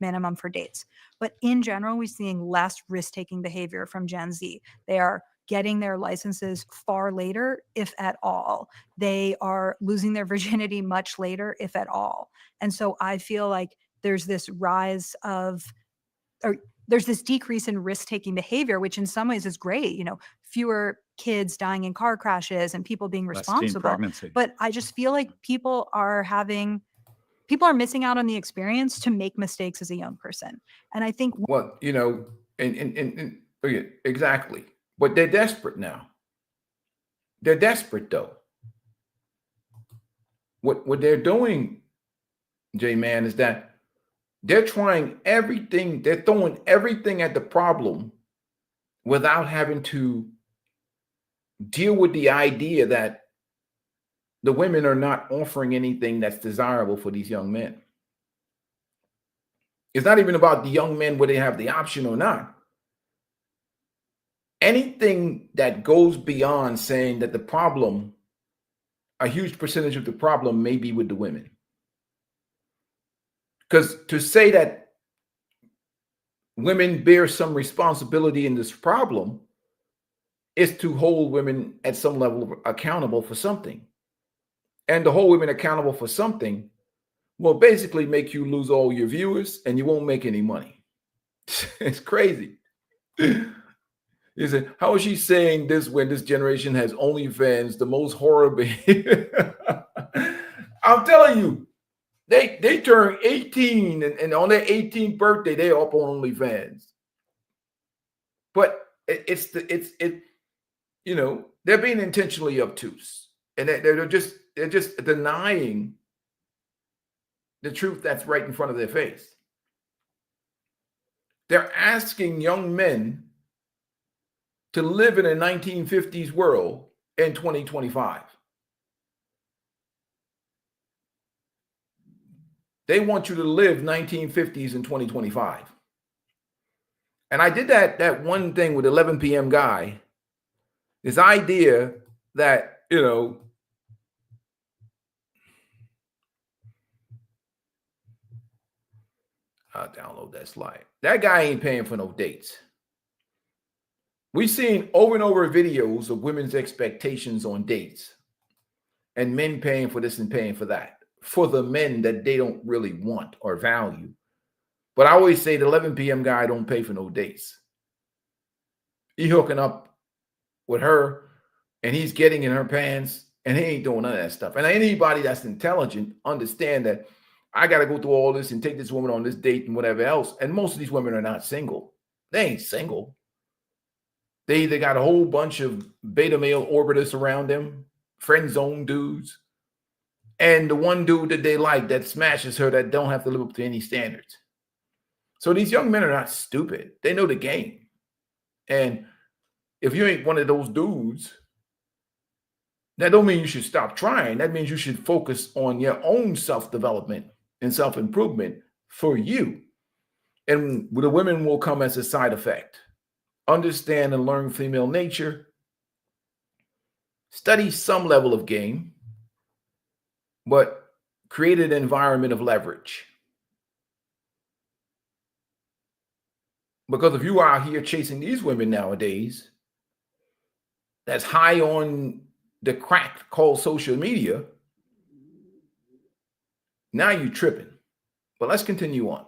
Speaker 9: minimum for dates. But in general, we're seeing less risk-taking behavior from Gen Z. They are getting their licenses far later, if at all. They are losing their virginity much later, if at all. And so I feel like there's this rise of, or there's this decrease in risk-taking behavior, which in some ways is great. You know, fewer kids dying in car crashes and people being responsible. But I just feel like people are missing out on the experience to make mistakes as a young person. And I think,
Speaker 4: well, you know, and okay, exactly. But they're desperate now. They're desperate though. What they're doing, J-Man, is that they're trying everything. They're throwing everything at the problem without having to deal with the idea that the women are not offering anything that's desirable for these young men. It's not even about the young men whether they have the option or not. Anything that goes beyond saying that the problem, a huge percentage of the problem may be with the women. Because to say that women bear some responsibility in this problem is to hold women at some level accountable for something. And to hold women accountable for something will basically make you lose all your viewers and you won't make any money. It's crazy. You say, how is she saying this when this generation has OnlyFans, the most horrible? I'm telling you, they turn 18 and on their 18th birthday, they're up on OnlyFans. But it's you know, they're being intentionally obtuse. And they're just denying the truth that's right in front of their face. They're asking young men to live in a 1950s world in 2025. They want you to live 1950s in 2025. And I did that one thing with 11 p.m. guy, this idea that, you know, I'll download that slide. That guy ain't paying for no dates. We've seen over and over videos of women's expectations on dates and men paying for this and paying for that for the men that they don't really want or value. But I always say the 11 p.m. guy don't pay for no dates. He hooking up with her and he's getting in her pants and he ain't doing none of that stuff. And anybody that's intelligent understand that I got to go through all this and take this woman on this date and whatever else. And most of these women are not single. They ain't single. They either got a whole bunch of beta male orbiters around them, friend zone dudes, and the one dude that they like that smashes her that don't have to live up to any standards. So these young men are not stupid. They know the game. And if you ain't one of those dudes, that don't mean you should stop trying. That means you should focus on your own self-development and self-improvement for you. And the women will come as a side effect. Understand and learn female nature. Study some level of game, but create an environment of leverage. Because if you are out here chasing these women nowadays, that's high on the crack called social media, now you're tripping. But let's continue on.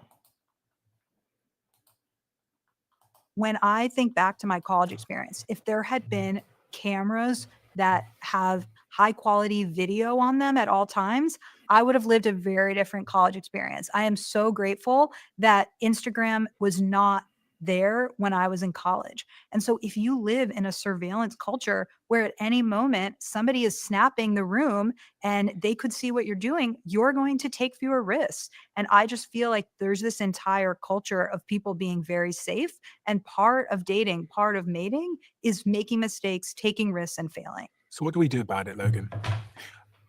Speaker 9: When I think back to my college experience, if there had been cameras that have high quality video on them at all times, I would have lived a very different college experience. I am so grateful that Instagram was not there when I was in college. And so if you live in a surveillance culture where at any moment somebody is snapping the room and they could see what you're doing, you're going to take fewer risks. And I just feel like there's this entire culture of people being very safe. And part of dating, part of mating is making mistakes, taking risks, and failing.
Speaker 8: So what do we do about it, Logan?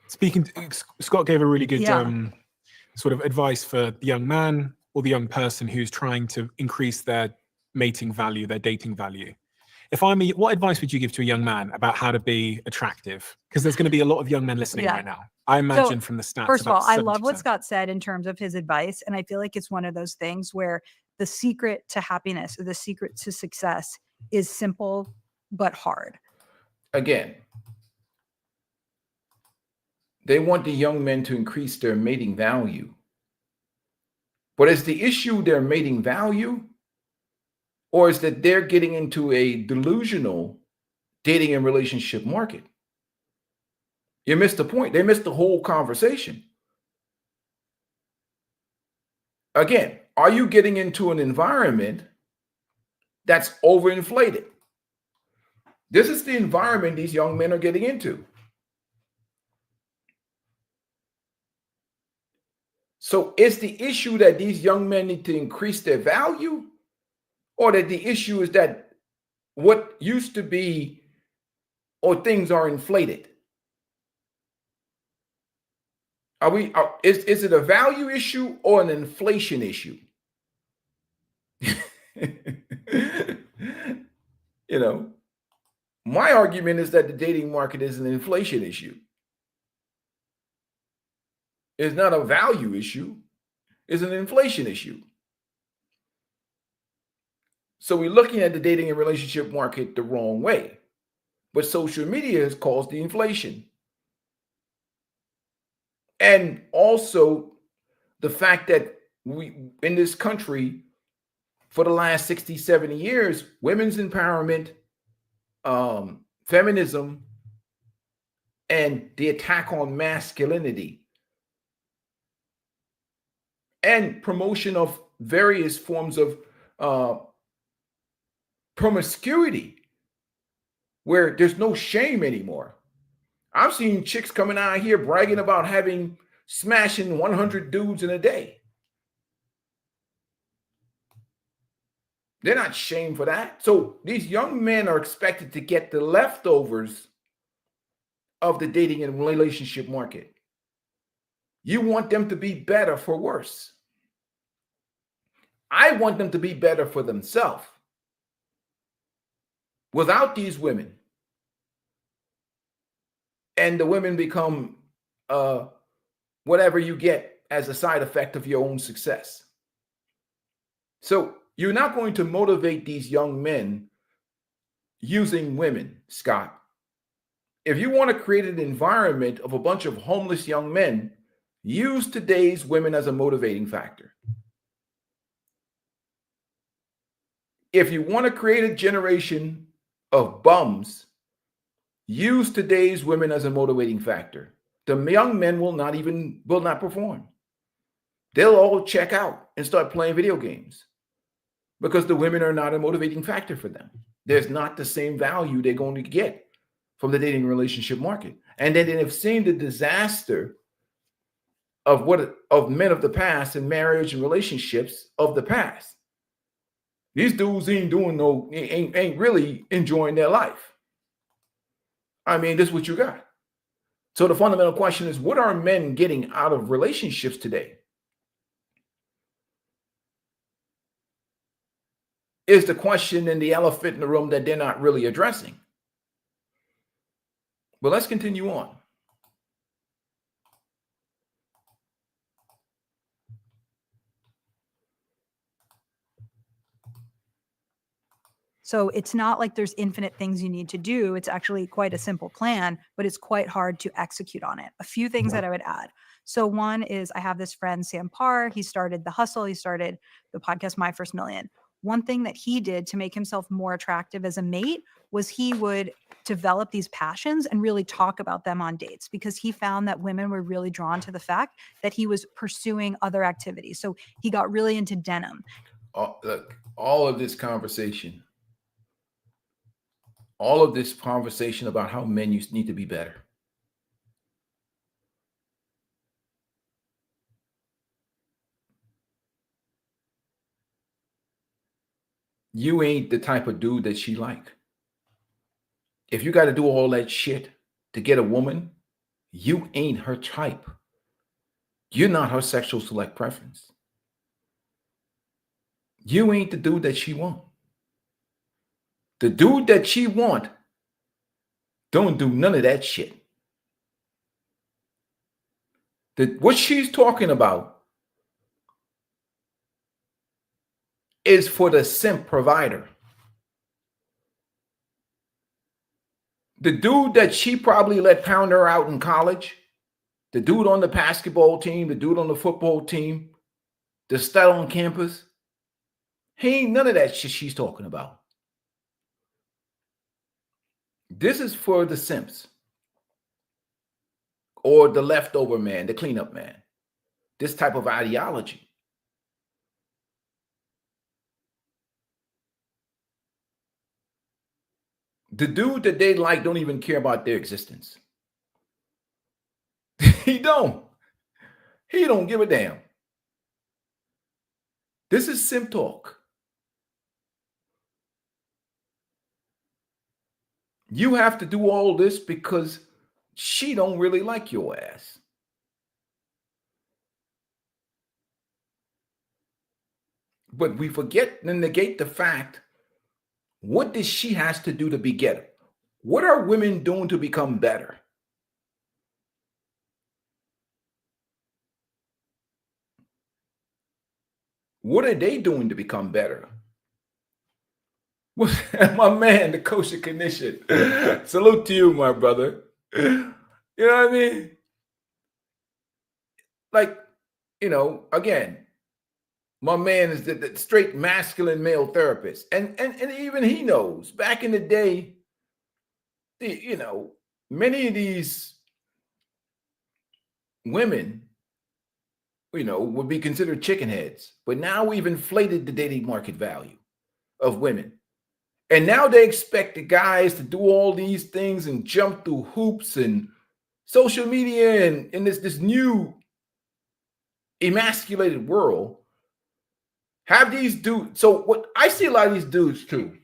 Speaker 8: Scott gave a really good sort of advice for the young man or the young person who's trying to increase their mating value, their dating value. What advice would you give to a young man about how to be attractive? Because there's going to be a lot of young men listening right now. I imagine from the stats.
Speaker 9: First of all, I love what Scott said in terms of his advice. And I feel like it's one of those things where the secret to happiness or the secret to success is simple, but hard.
Speaker 4: Again, they want the young men to increase their mating value. But is the issue their mating value? Or is that they're getting into a delusional dating and relationship market? You missed the point. They missed the whole conversation. Again, are you getting into an environment that's overinflated? This is the environment these young men are getting into. So is the issue that these young men need to increase their value? Or that the issue is that what used to be or things are inflated? Is it a value issue or an inflation issue? You know, my argument is that the dating market is an inflation issue. It's not a value issue. It's an inflation issue. So we're looking at the dating and relationship market the wrong way. But social media has caused the inflation. And also the fact that we, in this country, for the last 60, 70 years, women's empowerment, feminism, and the attack on masculinity, and promotion of various forms of promiscuity, where there's no shame anymore. I've seen chicks coming out here bragging about smashing 100 dudes in a day. They're not shamed for that. So these young men are expected to get the leftovers of the dating and relationship market. You want them to be better for worse. I want them to be better for themselves. Without these women, and the women become whatever you get as a side effect of your own success. So you're not going to motivate these young men using women, Scott. If you want to create an environment of a bunch of homeless young men, use today's women as a motivating factor. If you want to create a generation of bums, use today's women as a motivating factor. The young men will not perform. They'll all check out and start playing video games because the women are not a motivating factor for them. There's not the same value they're going to get from the dating relationship market. And then they've seen the disaster of men of the past and marriage and relationships of the past. These dudes ain't really enjoying their life. I mean, this is what you got. So the fundamental question is, what are men getting out of relationships today? Is the question and the elephant in the room that they're not really addressing. But let's continue on.
Speaker 9: So it's not like there's infinite things you need to do. It's actually quite a simple plan, but it's quite hard to execute on it. A few things that I would add. So one is I have this friend, Sam Parr. He started The Hustle. He started the podcast, My First Million. One thing that he did to make himself more attractive as a mate was he would develop these passions and really talk about them on dates, because he found that women were really drawn to the fact that he was pursuing other activities. So he got really into denim.
Speaker 4: Look, all of this conversation about how men need to be better. You ain't the type of dude that she like. If you got to do all that shit to get a woman, you ain't her type. You're not her sexual select preference. You ain't the dude that she want. The dude that she want don't do none of that shit. What she's talking about is for the simp provider. The dude that she probably let pound her out in college, the dude on the basketball team, the dude on the football team, the stud on campus, he ain't none of that shit she's talking about. This is for the simps or the leftover man, the cleanup man. This type of ideology. The dude that they like don't even care about their existence. He don't give a damn. This is simp talk. You have to do all this because she don't really like your ass. But we forget and negate the fact, what does she has to do to be better? What are women doing to become better? What are they doing to become better? My man, the kosher condition. Salute to you, my brother. You know what I mean? Like, again, my man is the straight masculine male therapist. And even he knows back in the day, many of these women, would be considered chicken heads. But now we've inflated the dating market value of women. And now they expect the guys to do all these things and jump through hoops and social media and in this new emasculated world. Have these dudes. So what I see a lot of these dudes too,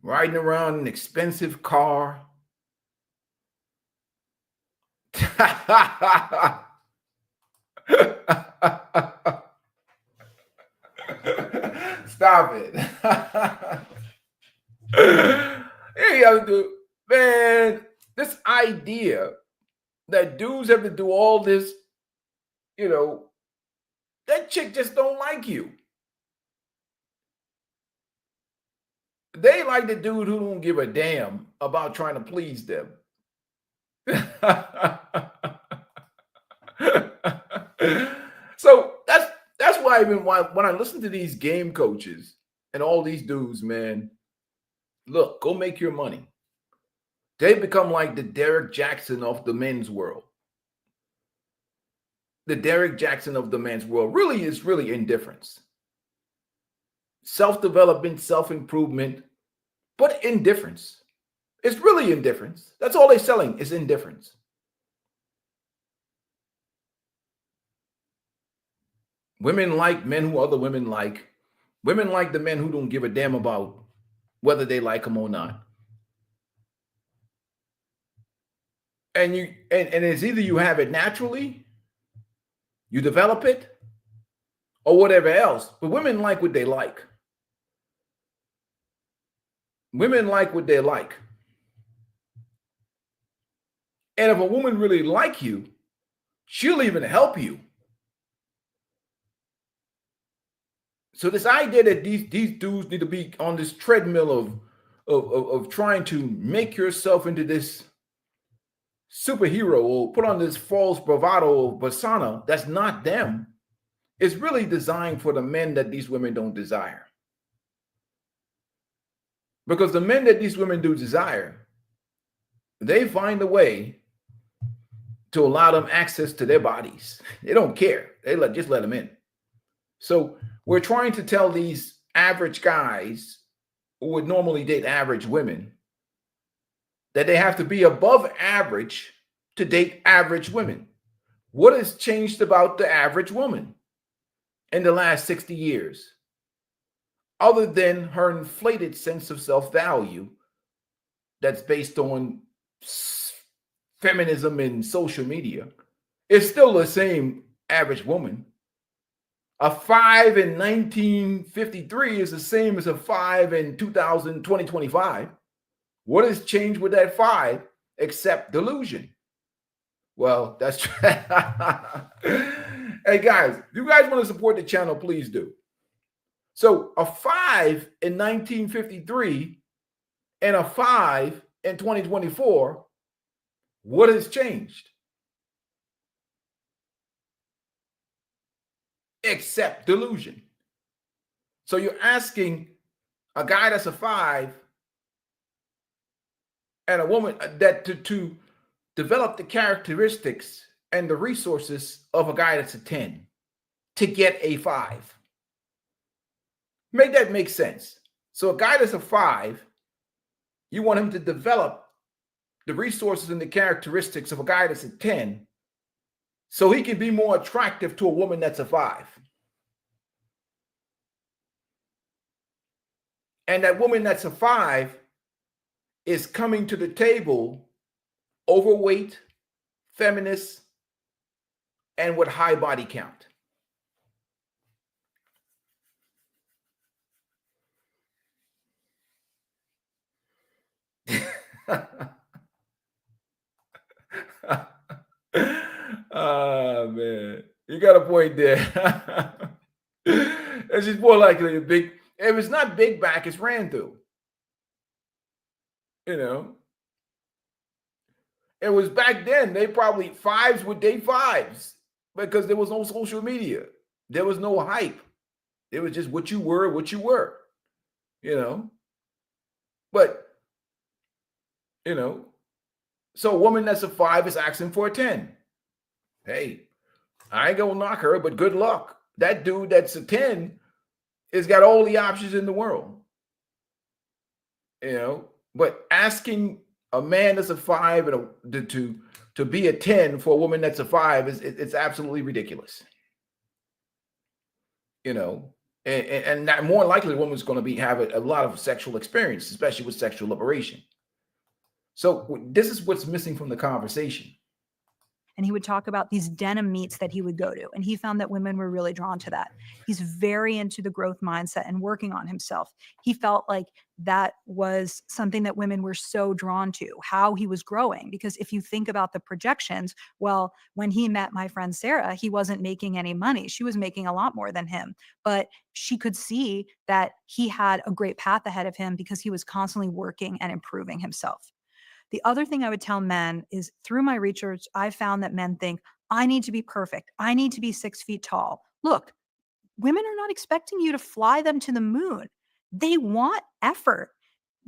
Speaker 4: riding around in an expensive car. Stop it. Hey, dude, man, this idea that dudes have to do all this, That chick just don't like you. They like the dude who don't give a damn about trying to please them. So that's why even when I listen to these game coaches and all these dudes, man, look, go make your money. They become like the Derek Jackson of the men's world. The Derek Jackson of the men's world really is indifference. Self-development, self-improvement, but indifference. It's really indifference. That's all they're selling is indifference. Women like men who other women like. Women like the men who don't give a damn about whether they like them or not. And it's either you have it naturally, you develop it, or whatever else. But women like what they like. Women like what they like. And if a woman really like you, she'll even help you. So this idea that these dudes need to be on this treadmill of trying to make yourself into this superhero or put on this false bravado or persona, that's not them. It's really designed for the men that these women don't desire. Because the men that these women do desire, they find a way to allow them access to their bodies. They don't care. They just let them in. So we're trying to tell these average guys who would normally date average women that they have to be above average to date average women. What has changed about the average woman in the last 60 years? Other than her inflated sense of self-value that's based on feminism and social media, it's still the same average woman. A 5 in 1953 is the same as a 5 in 2025. What has changed with that 5 except delusion? Well, that's true. Hey guys, if you guys want to support the channel, please do. So a 5 in 1953 and a 5 in 2024, what has changed? Except delusion. So you're asking a guy that's a 5 and a woman that to develop the characteristics and the resources of a guy that's a 10 to get a 5. Make that make sense. So a guy that's a 5, you want him to develop the resources and the characteristics of a guy that's a 10 so he can be more attractive to a woman that's a 5. And that woman that's a 5 is coming to the table overweight, feminist, and with high body count. Oh man, you got a point there. It's just more likely a big. If it's not big back, it's ran through. You know, it was back then. They probably 5s would date 5s because there was no social media. There was no hype. It was just what you were, what you were. You know, but you know, so a woman that's a 5 is asking for a 10. Hey, I ain't gonna knock her, but good luck. That dude that's a 10 has got all the options in the world. You know, but asking a man that's a 5 and to be a 10 for a woman that's a 5 it's absolutely ridiculous. You know, and that more likely the woman's going to have a lot of sexual experience, especially with sexual liberation. So this is what's missing from the conversation.
Speaker 9: and he would talk about these denim meets that he would go to. And he found that women were really drawn to that. He's very into the growth mindset and working on himself. He felt like that was something that women were so drawn to, how he was growing. Because if you think about the projections, well, when he met my friend Sarah, he wasn't making any money. She was making a lot more than him. But she could see that he had a great path ahead of him because he was constantly working and improving himself. The other thing I would tell men is through my research, I found that men think, I need to be perfect. I need to be 6 feet tall. Look, women are not expecting you to fly them to the moon. They want effort.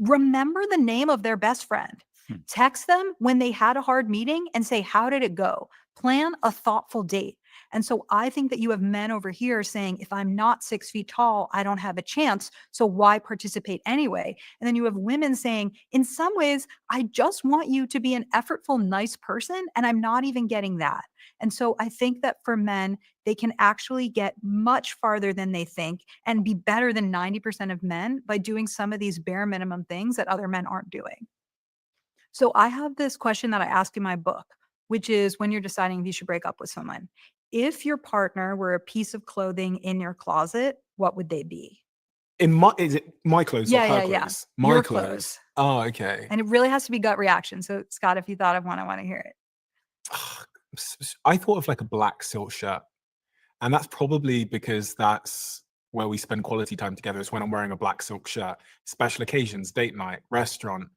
Speaker 9: Remember the name of their best friend. Text them when they had a hard meeting and say, how did it go? Plan a thoughtful date. And so I think that you have men over here saying, if I'm not 6 feet tall, I don't have a chance. So why participate anyway? And then you have women saying, in some ways, I just want you to be an effortful, nice person. And I'm not even getting that. And so I think that for men, they can actually get much farther than they think and be better than 90% of men by doing some of these bare minimum things that other men aren't doing. So I have this question that I ask in my book, which is when you're deciding if you should break up with someone. If your partner were a piece of clothing in your closet, what would they be?
Speaker 8: Is it my clothes or her clothes? My
Speaker 9: Your
Speaker 8: clothes.
Speaker 9: clothes.
Speaker 8: Oh, okay.
Speaker 9: And it really has to be gut reaction. So Scott, if you thought of one, I want to hear it.
Speaker 8: I thought of like a black silk shirt. And that's probably because that's where we spend quality time together, is when I'm wearing a black silk shirt. Special occasions, date night, restaurant,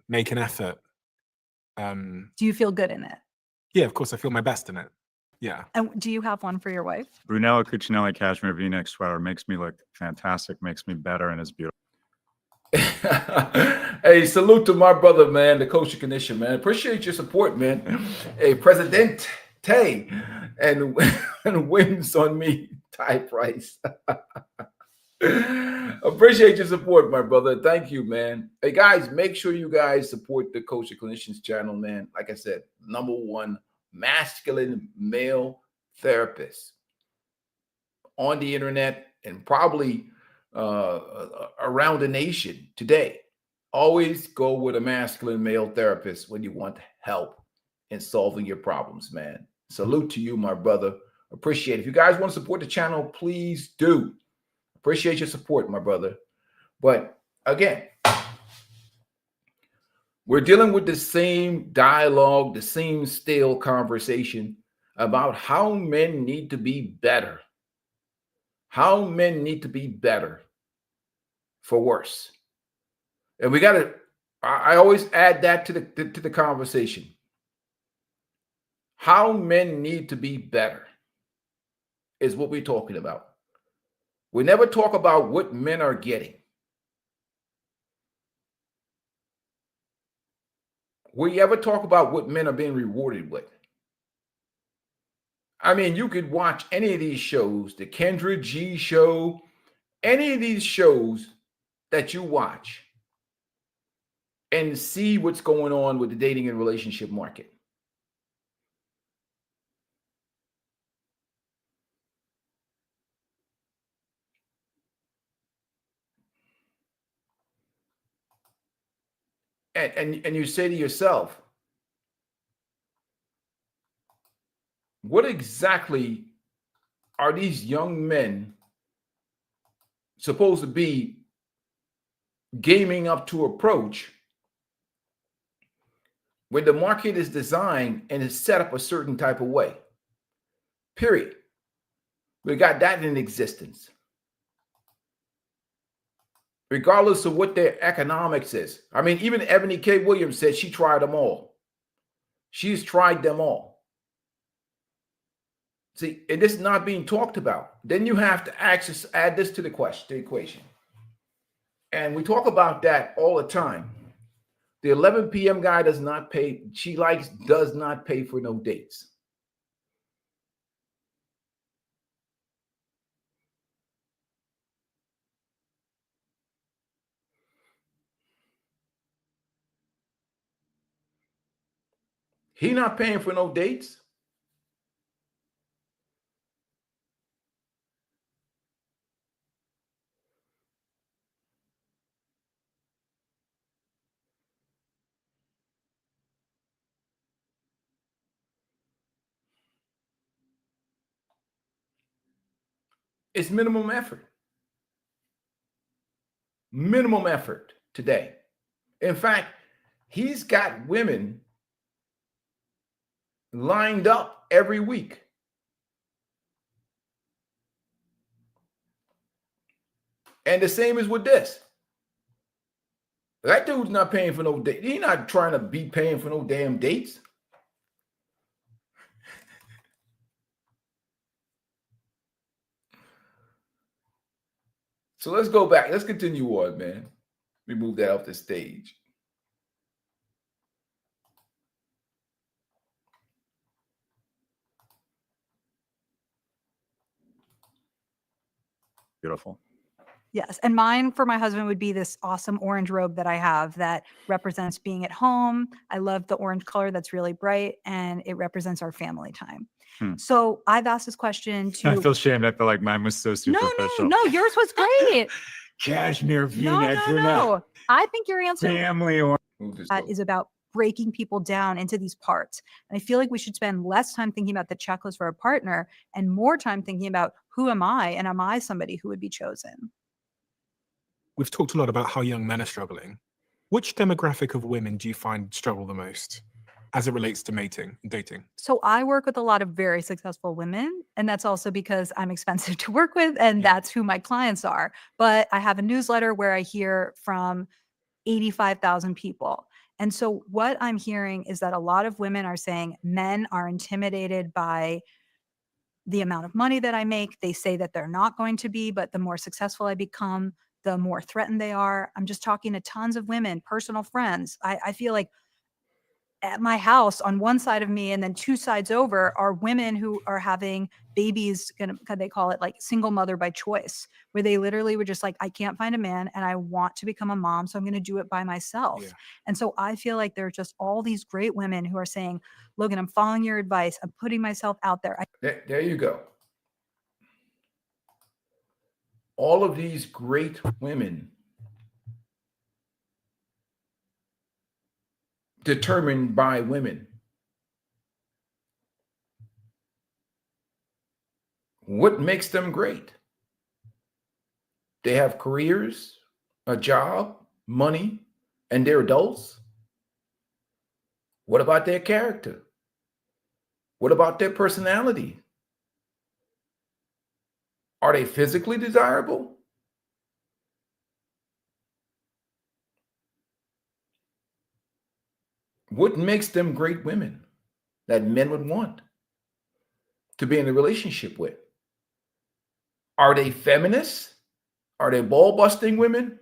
Speaker 8: make an effort.
Speaker 9: Do you feel good in it?
Speaker 8: Yeah, of course, I feel my best in it. Yeah.
Speaker 9: And do you have one for your wife?
Speaker 10: Brunello Cucinelli cashmere V-neck sweater makes me look fantastic, makes me better, and is beautiful.
Speaker 4: Hey, salute to my brother, man, the Coach of Condition, man. Appreciate your support, man. Hey, President Tay and wins on me, Ty Price. Appreciate your support, my brother. Thank you, man. Hey, guys, make sure you guys support the Coach of Clinicians channel, man. Like I said, #1 masculine male therapist on the internet and probably around the nation today. Always go with a masculine male therapist when you want help in solving your problems, man. Salute to you, my brother. Appreciate it. If you guys want to support the channel, please do. Appreciate your support, my brother. But again, we're dealing with the same dialogue, the same stale conversation about how men need to be better. How men need to be better for worse. And we got to, I always add that to the conversation. How men need to be better is what we're talking about. We never talk about what men are getting. We ever talk about what men are being rewarded with. I mean, you could watch any of these shows, the Kendra G show, any of these shows that you watch and see what's going on with the dating and relationship market. And you say to yourself, what exactly are these young men supposed to be gaming up to approach when the market is designed and is set up a certain type of way? Period. We got that in existence. Regardless of what their economics is. I mean, even Ebony K. Williams said she tried them all. She's tried them all. See, and this is not being talked about. Then you have to add this to the equation. And we talk about that all the time. The 11 p.m. guy does not pay. Does not pay for no dates. He not paying for no dates. It's minimum effort. Minimum effort today. In fact, he's got women lined up every week. And the same is with this. That dude's not paying for no date. He's not trying to be paying for no damn dates. So let's go back. Let's continue on, man. We move that off the stage.
Speaker 10: Beautiful.
Speaker 9: Yes. And mine for my husband would be this awesome orange robe that I have that represents being at home. I love the orange color that's really bright, and it represents our family time. So I've asked this question to.
Speaker 10: I feel shamed. I feel like mine was so superficial.
Speaker 9: No, yours was great.
Speaker 10: Cashmere V-neck.
Speaker 9: No. I think your answer
Speaker 10: Family or
Speaker 9: is about breaking people down into these parts. And I feel like we should spend less time thinking about the checklist for a partner and more time thinking about who am I, and am I somebody who would be chosen?
Speaker 8: We've talked a lot about how young men are struggling. Which demographic of women do you find struggle the most as it relates to dating?
Speaker 9: So I work with a lot of very successful women, and that's also because I'm expensive to work with, and that's who my clients are. But I have a newsletter where I hear from 85,000 people. And so what I'm hearing is that a lot of women are saying men are intimidated by the amount of money that I make. They say that they're not going to be, but the more successful I become, the more threatened they are. I'm just talking to tons of women, personal friends. I feel like at my house on one side of me and then two sides over are women who are having babies, they call it like single mother by choice, where they literally were just like, I can't find a man and I want to become a mom, so I'm going to do it by myself. Yeah. And so I feel like there are just all these great women who are saying, Logan, I'm following your advice. I'm putting myself out there.
Speaker 4: There you go. All of these great women determined by women. What makes them great? They have careers, a job, money, and they're adults. What about their character? What about their personality? Are they physically desirable? What makes them great women that men would want to be in a relationship with? Are they feminists? Are they ball-busting women?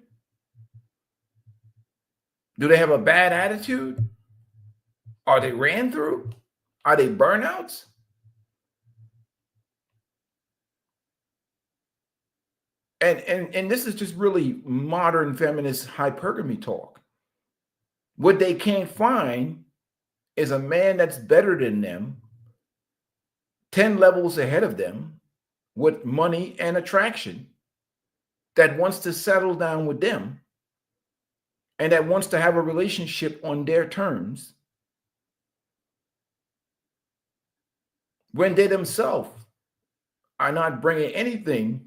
Speaker 4: Do they have a bad attitude? Are they ran through? Are they burnouts? And this is just really modern feminist hypergamy talk. What they can't find is a man that's better than them, 10 levels ahead of them, with money and attraction, that wants to settle down with them and that wants to have a relationship on their terms, when they themselves are not bringing anything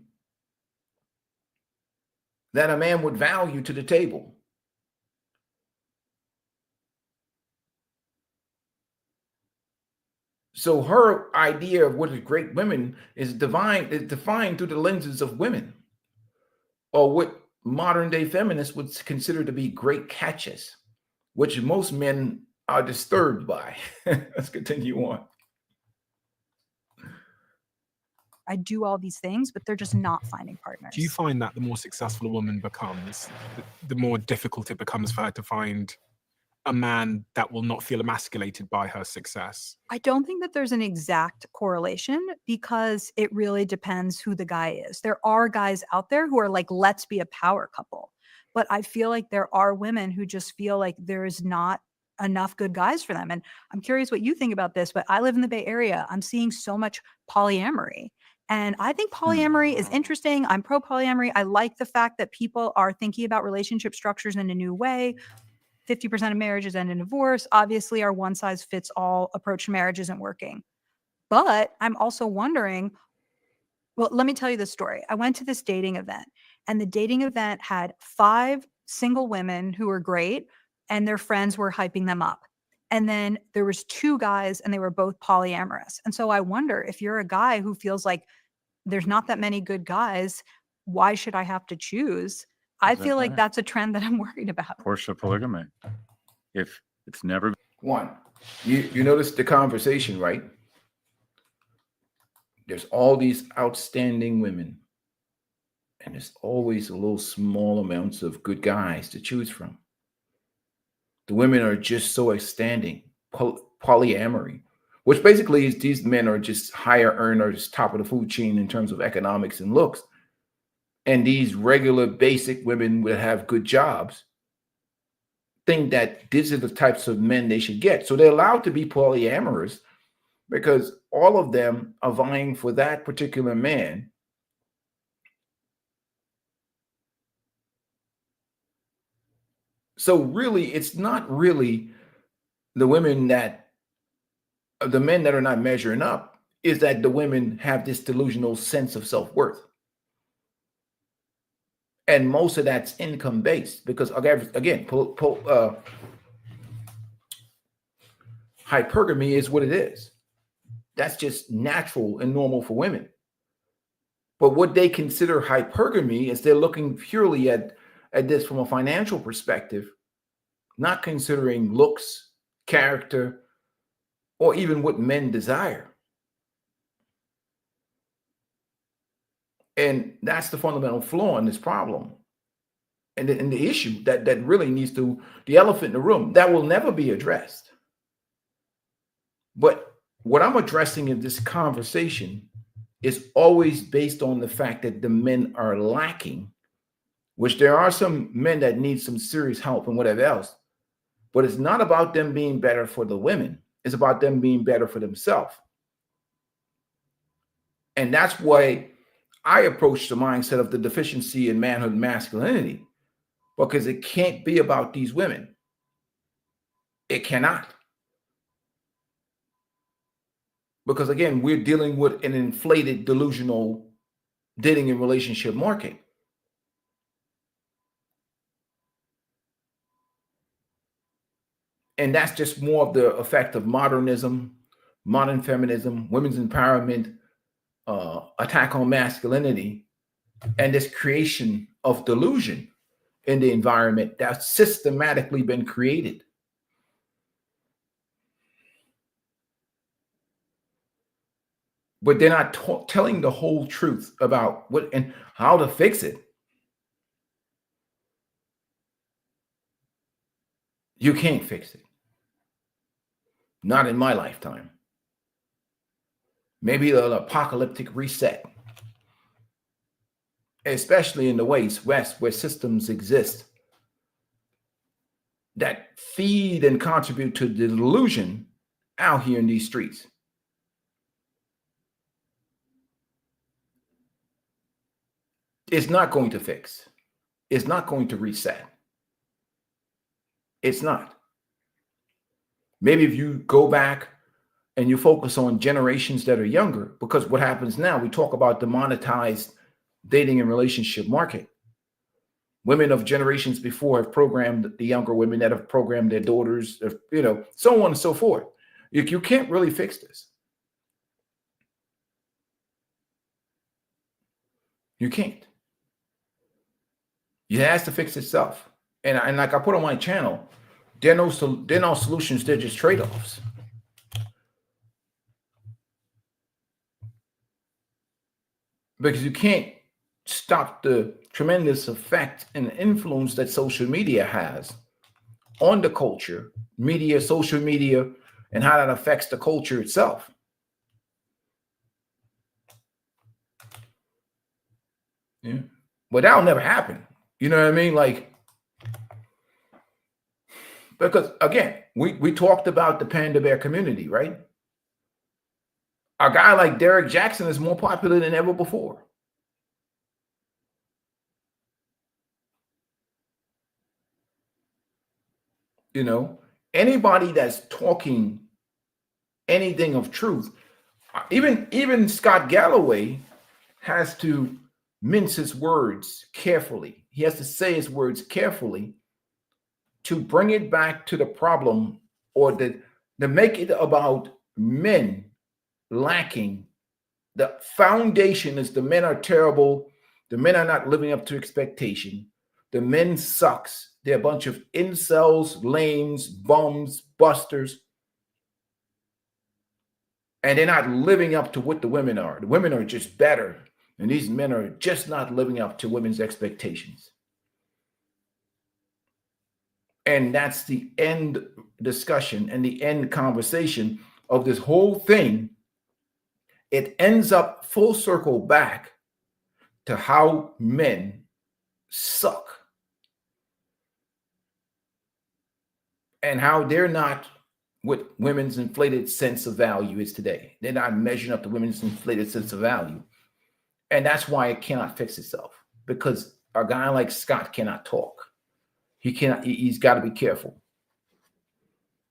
Speaker 4: that a man would value to the table. So her idea of what is great women is defined through the lenses of women, or what modern day feminists would consider to be great catches, which most men are disturbed by. Let's continue on.
Speaker 9: I do all these things, but they're just not finding partners.
Speaker 8: Do you find that the more successful a woman becomes, the more difficult it becomes for her to find a man that will not feel emasculated by her success?
Speaker 9: I don't think that there's an exact correlation, because it really depends who the guy is. There are guys out there who are like, let's be a power couple. But I feel like there are women who just feel like there is not enough good guys for them. And I'm curious what you think about this, but I live in the Bay Area. I'm seeing so much polyamory. And I think polyamory is interesting. I'm pro polyamory. I like the fact that people are thinking about relationship structures in a new way. 50% of marriages end in divorce. Obviously, our one size fits all approach to marriage isn't working. But I'm also wondering, Well, let me tell you the story. I went to this dating event, and the dating event had 5 single women who were great, and their friends were hyping them up. And then there was 2 guys, and they were both polyamorous. And so I wonder, if you're a guy who feels like there's not that many good guys, why should I have to choose? I feel like that's a trend that I'm worried about.
Speaker 10: Portia polygamy. If it's never
Speaker 4: One, you notice the conversation, right? There's all these outstanding women, and there's always a little small amounts of good guys to choose from. The women are just so outstanding. Polyamory, which basically is these men are just higher earners, top of the food chain in terms of economics and looks. And these regular basic women will have good jobs, think that these are the types of men they should get. So they're allowed to be polyamorous because all of them are vying for that particular man. So really, it's not really the women that, the men that are not measuring up, is that the women have this delusional sense of self-worth. And most of that's income based because, again, hypergamy is what it is. That's just natural and normal for women. But what they consider hypergamy is they're looking purely at this from a financial perspective, not considering looks, character, or even what men desire. And that's the fundamental flaw in this problem. And the issue that really needs to, the elephant in the room, that will never be addressed. But what I'm addressing in this conversation is always based on the fact that the men are lacking, which there are some men that need some serious help and whatever else. But it's not about them being better for the women. It's about them being better for themselves. And that's why I approach the mindset of the deficiency in manhood and masculinity, because it can't be about these women. It cannot. Because again, we're dealing with an inflated, delusional dating and relationship market. And that's just more of the effect of modernism, modern feminism, women's empowerment, attack on masculinity, and this creation of delusion in the environment that's systematically been created. But they're not telling the whole truth about what and how to fix it. You can't fix it. Not in my lifetime. Maybe an apocalyptic reset, especially in the West, where systems exist that feed and contribute to the delusion out here in these streets. It's not going to fix. It's not going to reset. It's not. Maybe if you go back and you focus on generations that are younger, because what happens now, we talk about the monetized dating and relationship market. Women of generations before have programmed the younger women that have programmed their daughters, so on and so forth. You can't really fix this. You can't. It has to fix itself. And like I put on my channel, there are no solutions, they're just trade-offs. Because you can't stop the tremendous effect and influence that social media has on the culture, media, social media, and how that affects the culture itself. Yeah. But that'll never happen. You know what I mean? Like, because again, we talked about the Panda Bear community, right? A guy like Derek Jackson is more popular than ever before. Anybody that's talking anything of truth, even Scott Galloway, has to mince his words carefully. He has to say his words carefully to bring it back to the problem, or to make it about men lacking. The foundation is the men are terrible. The men are not living up to expectation. The men sucks. They're a bunch of incels, lames, bums, busters. And they're not living up to what the women are. The women are just better. And these men are just not living up to women's expectations. And that's the end discussion and the end conversation of this whole thing. It ends up full circle back to how men suck and how they're not what women's inflated sense of value is today. They're not measuring up to women's inflated sense of value. And that's why it cannot fix itself, because a guy like Scott cannot talk. He's got to be careful.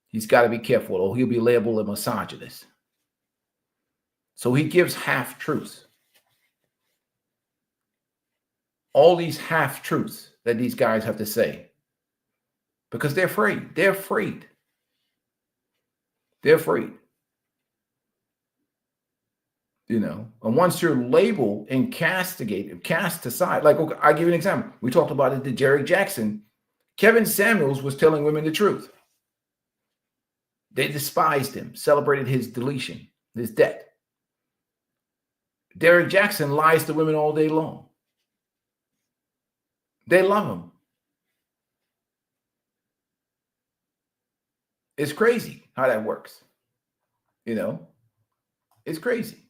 Speaker 4: He's got to be careful, or he'll be labeled a misogynist. So he gives half truths. All these half truths that these guys have to say, because they're afraid. They're afraid. They're afraid. You know, and once you're labeled and cast aside, like, okay, I'll give you an example. We talked about it to Jerry Jackson. Kevin Samuels was telling women the truth. They despised him, celebrated his deletion, his death. Derek Jackson lies to women all day long. They love him. It's crazy how that works. You know, it's crazy.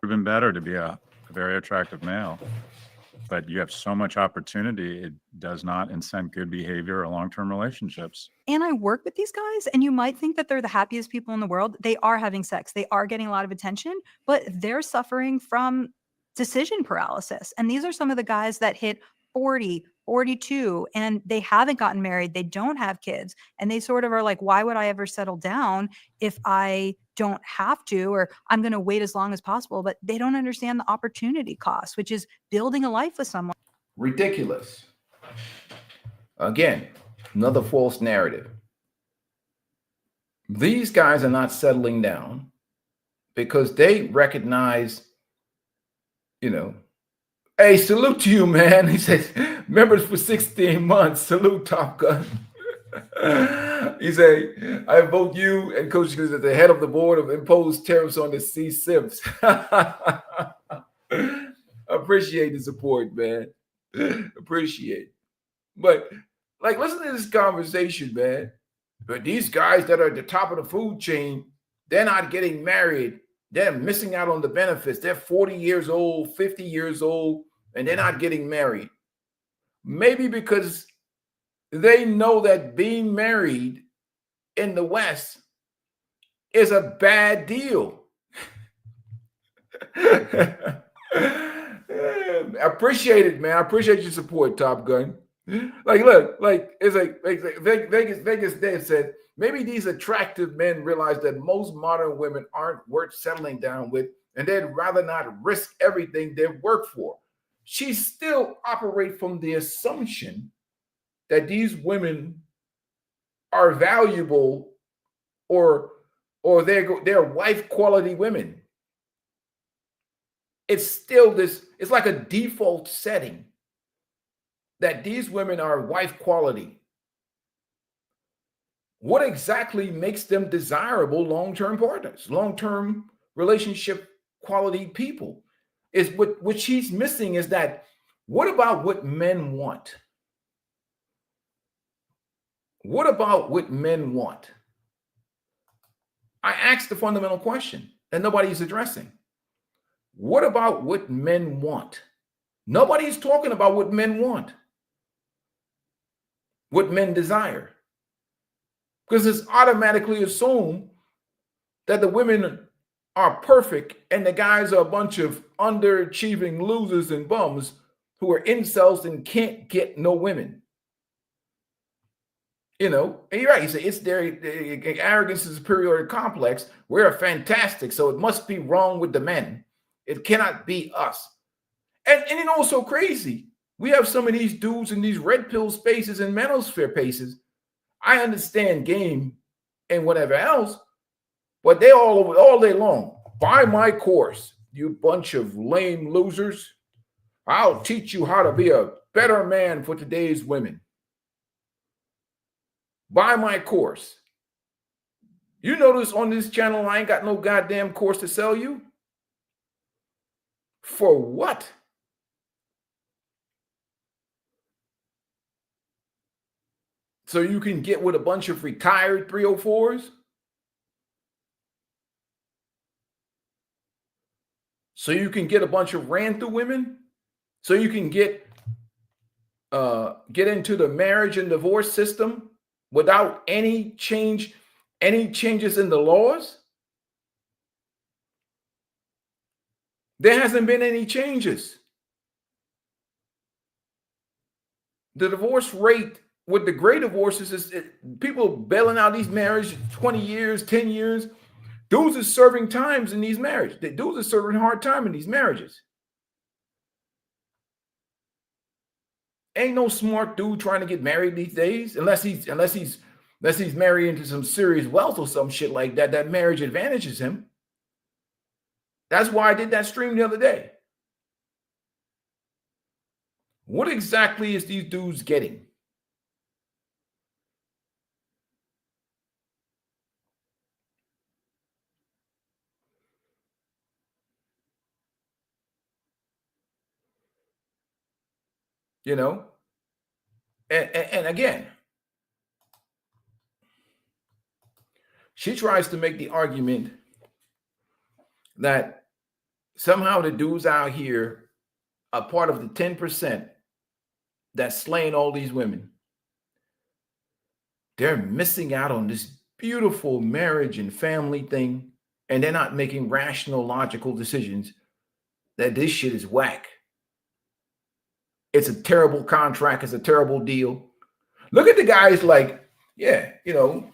Speaker 10: Proven better to be a very attractive male, but you have so much opportunity, it does not incent good behavior or long-term relationships.
Speaker 9: And I work with these guys, and you might think that they're the happiest people in the world. They are having sex. They are getting a lot of attention, but they're suffering from decision paralysis. And these are some of the guys that hit 40, 42, and they haven't gotten married. They don't have kids. And they sort of are like, why would I ever settle down if I don't have to, or I'm going to wait as long as possible? But they don't understand the opportunity cost, which is building a life with someone.
Speaker 4: Ridiculous. Again, another false narrative. These guys are not settling down because they recognize, you know, hey, salute to you, man. He says, members for 16 months. Salute, Top Gun. He said, I vote you and Coach as the head of the board of imposed tariffs on the C-Sims. Appreciate the support, man. Appreciate. But, like, listen to this conversation, man. But these guys that are at the top of the food chain, they're not getting married. They're missing out on the benefits. They're 40 years old, 50 years old, and they're not getting married. Maybe because they know that being married in the West is a bad deal. I appreciate it, man. I appreciate your support, Top Gun. Like, look, like, it's like Vegas Dave said, maybe these attractive men realize that most modern women aren't worth settling down with, and they'd rather not risk everything they work for. She still operates from the assumption that these women are valuable or they're wife quality women. It's still this, it's like a default setting that these women are wife quality. What exactly makes them desirable long-term partners, long-term relationship quality people? Is what she's missing is that, what about what men want? What about what men want? I asked the fundamental question that nobody's addressing. What about what men want? Nobody's talking about what men want, what men desire. Because it's automatically assumed that the women are perfect and the guys are a bunch of underachieving losers and bums who are incels and can't get no women. You know, and you're right. You say it's their arrogance and superiority complex. We're fantastic, so it must be wrong with the men. It cannot be us. And you know, it's so crazy. We have some of these dudes in these red pill spaces and manosphere spaces. I understand game and whatever else, but they all day long. Buy my course, you bunch of lame losers. I'll teach you how to be a better man for today's women. Buy my course. You notice on this channel, I ain't got no goddamn course to sell you. For what? So you can get with a bunch of retired 304s? So you can get a bunch of ran through women? So you can get into the marriage and divorce system without any changes in the laws? There hasn't been any changes. The divorce rate with the great divorces is people bailing out these marriages 20 years, 10 years. Dudes are serving times in these marriages. The dudes are serving hard time in these marriages. Ain't no smart dude trying to get married these days, unless he's married into some serious wealth or some shit like that. That marriage advantages him. That's why I did that stream the other day. What exactly is these dudes getting? You know? And again, she tries to make the argument that somehow the dudes out here are part of the 10% that's slaying all these women. They're missing out on this beautiful marriage and family thing, and they're not making rational, logical decisions that this shit is whack. It's a terrible contract. It's a terrible deal. Look at the guys like, yeah, you know,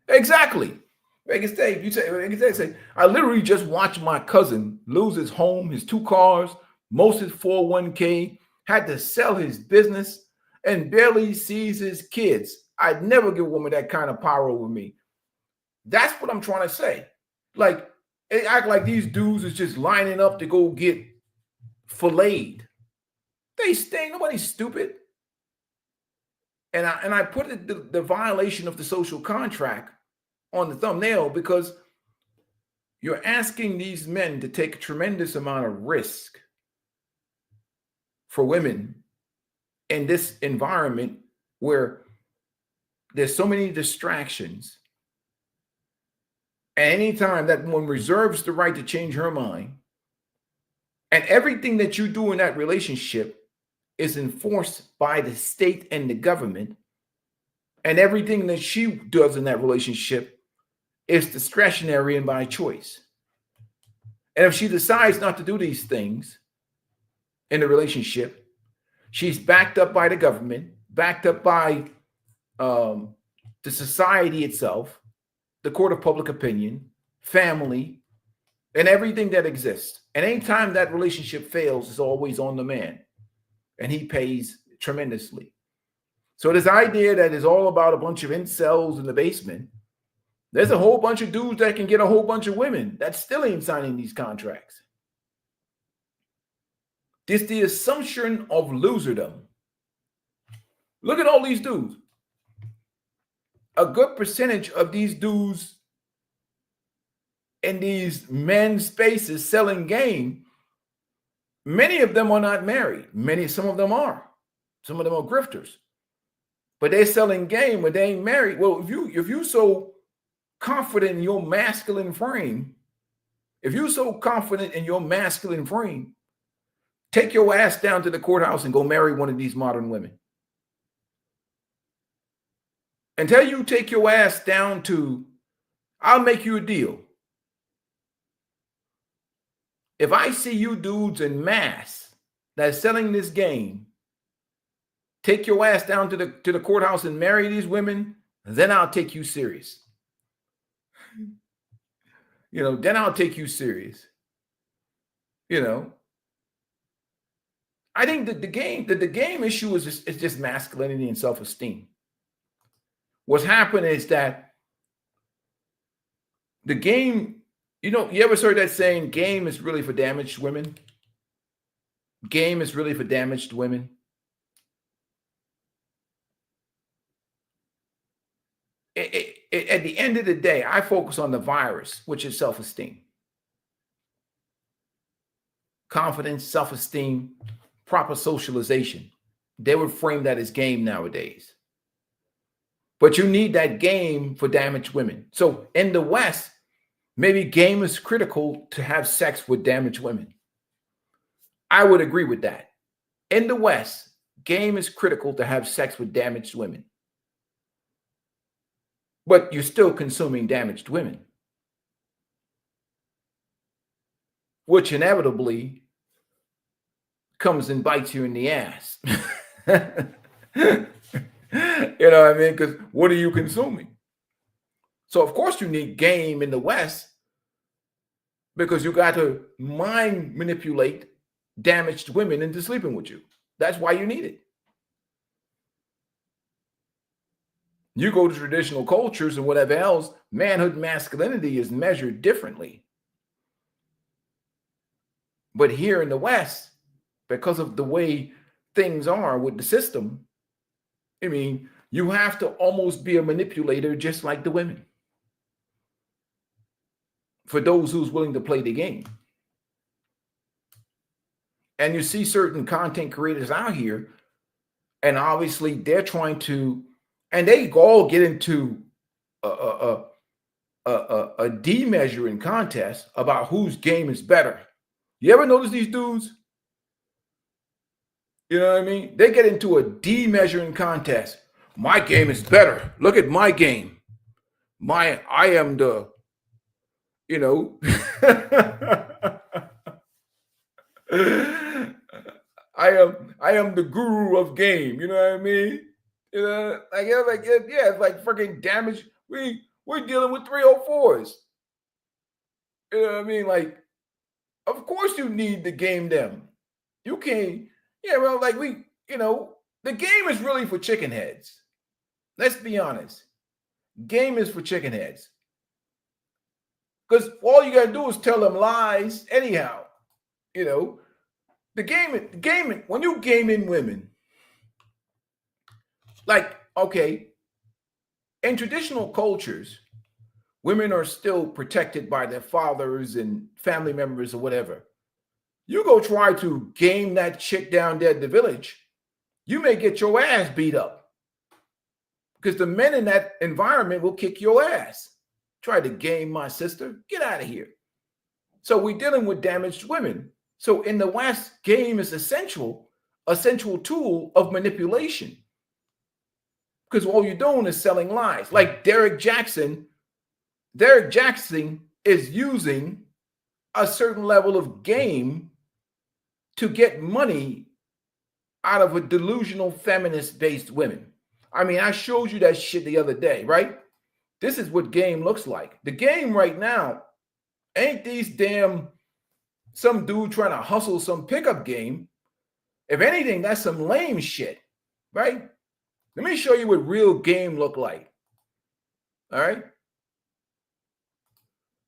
Speaker 4: exactly. Vegas Dave, you say, I literally just watched my cousin lose his home, his 2 cars, most of his 401k, had to sell his business, and barely sees his kids. I'd never give a woman that kind of power over me. That's what I'm trying to say. Like, they act like these dudes is just lining up to go get filleted. They stay, nobody's stupid. And I put the violation of the social contract on the thumbnail because you're asking these men to take a tremendous amount of risk for women in this environment where there's so many distractions. And anytime that one reserves the right to change her mind, and everything that you do in that relationship is enforced by the state and the government, and everything that she does in that relationship is discretionary and by choice. And if she decides not to do these things in the relationship, she's backed up by the government, backed up by the society itself, the court of public opinion, family, and everything that exists. And anytime that relationship fails, it's always on the man. And he pays tremendously. So this idea that is all about a bunch of incels in the basement, there's a whole bunch of dudes that can get a whole bunch of women that still ain't signing these contracts. It's the assumption of loserdom. Look at all these dudes. A good percentage of these dudes in these men's spaces selling game, many of them are not married. Some of them are. Some of them are grifters. But they're selling game when they ain't married. Well, if you so confident in your masculine frame, take your ass down to the courthouse and go marry one of these modern women. Until you take your ass down to, I'll make you a deal. If I see you dudes in mass that's selling this game, take your ass down to the courthouse and marry these women, then I'll take you serious. Then I'll take you serious. I think that the game issue is just masculinity and self-esteem. What's happened is that the game, you ever heard that saying, game is really for damaged women? Game is really for damaged women. At the end of the day, I focus on the virus, which is self-esteem. Confidence, self-esteem, proper socialization. They would frame that as game nowadays. But you need that game for damaged women. So in the West, maybe game is critical to have sex with damaged women. I would agree with that. In the West, game is critical to have sex with damaged women. But you're still consuming damaged women, which inevitably comes and bites you in the ass. You know what I mean? Because what are you consuming? So, of course, you need game in the West because you got to mind manipulate damaged women into sleeping with you. That's why you need it. You go to traditional cultures and whatever else, manhood and masculinity is measured differently. But here in the West, because of the way things are with the system, I mean, you have to almost be a manipulator just like the women. For those who's willing to play the game. And you see certain content creators out here, and obviously they're trying to, and they all get into a de-measuring contest about whose game is better. You ever notice these dudes? You know what I mean? They get into a de-measuring contest. My game is better. Look at my game. I am the, I am the guru of game. You know what I mean? It's like freaking damage. We're dealing with 304s. You know what I mean? Like, of course you need to game them. You can't, the game is really for chicken heads. Let's be honest. Game is for chicken heads. Because all you gotta do is tell them lies anyhow. The game, when you game in women, in traditional cultures, women are still protected by their fathers and family members or whatever. You go try to game that chick down there at the village, you may get your ass beat up because the men in that environment will kick your ass. Try to game my sister, get out of here. So we're dealing with damaged women. So in the West, game is essential tool of manipulation. Because all you're doing is selling lies. Like Derek Jackson is using a certain level of game to get money out of a delusional feminist-based women. I mean, I showed you that shit the other day, right? This is what game looks like. The game right now ain't these some dude trying to hustle some pickup game. If anything, that's some lame shit, right? Let me show you what real game look like. All right?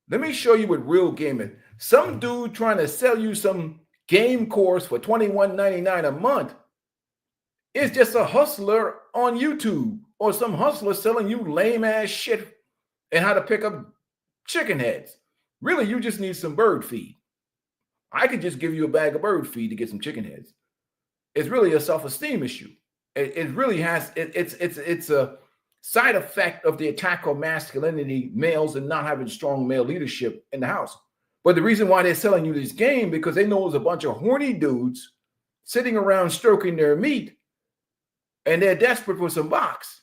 Speaker 4: Let me show you what real game is. Some dude trying to sell you some game course for $21.99 a month is just a hustler on YouTube or some hustler selling you lame ass shit and how to pick up chicken heads. Really, you just need some bird feed. I could just give you a bag of bird feed to get some chicken heads. It's really a self-esteem issue. It really has, it's a side effect of the attack on masculinity, males, and not having strong male leadership in the house. But the reason why they're selling you this game, because they know there's a bunch of horny dudes sitting around stroking their meat, and they're desperate for some box.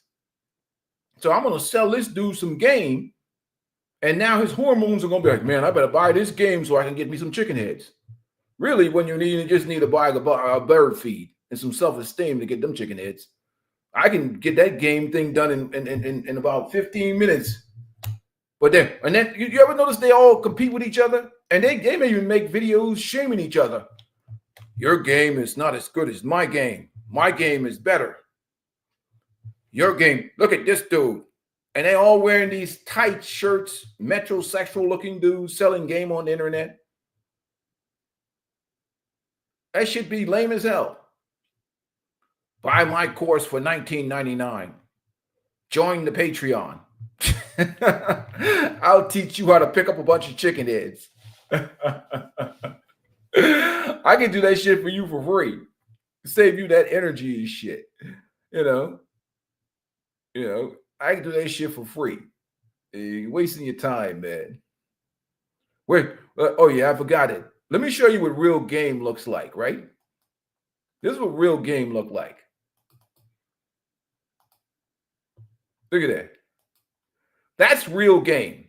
Speaker 4: So I'm going to sell this dude some game, and now his hormones are going to be like, man, I better buy this game so I can get me some chicken heads. Really, when you just need to buy a bird feed. and some self-esteem to get them chicken heads. I can get that game thing done in about 15 minutes. But then you ever notice they all compete with each other? And they may even make videos shaming each other. Your game is not as good as my game. My game is better. Your game, look at this dude. And they all wearing these tight shirts, metrosexual looking dudes selling game on the internet. That should be lame as hell. Buy my course for $19.99. Join the Patreon. I'll teach you how to pick up a bunch of chicken heads. I can do that shit for you for free. Save you that energy and shit. You know, I can do that shit for free. You're wasting your time, man. Wait, oh yeah, I forgot it. Let me show you what real game looks like, right? This is what real game look like. Look at that. That's real game.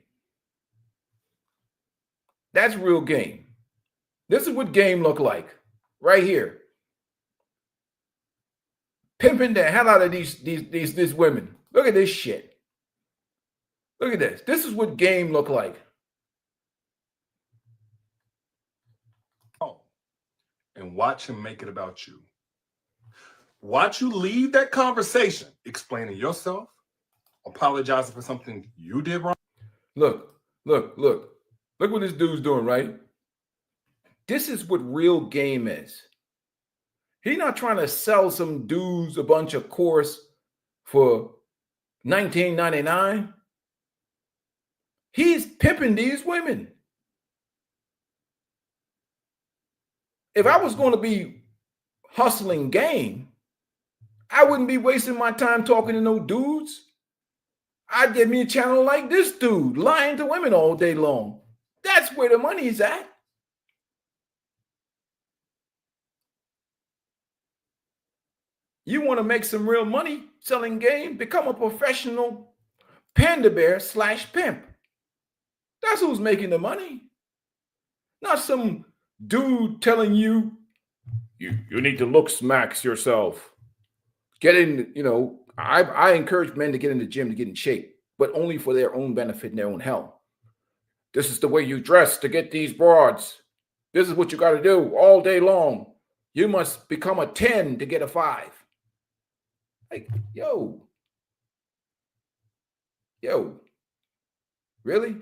Speaker 4: That's real game. This is what game look like right here. Pimping the hell out of these women. Look at this shit. Look at this. This is what game look like.
Speaker 11: Oh, and watch him make it about you. Watch you leave that conversation explaining yourself, apologizing for something you did wrong.
Speaker 4: Look what this dude's doing, right? This is what real game is. He's not trying to sell some dudes a bunch of course for $19.99. He's pimping these women. If I was going to be hustling game, I wouldn't be wasting my time talking to no dudes. I'd get me a channel like this dude, lying to women all day long. That's where the money's at. You want to make some real money selling game? Become a professional panda bear / pimp. That's who's making the money. Not some dude telling you, you need to look smacks yourself. Get in, I encourage men to get in the gym to get in shape, but only for their own benefit and their own health. This is the way you dress to get these broads. This is what you got to do all day long. You must become a 10 to get a 5. Like, yo, really?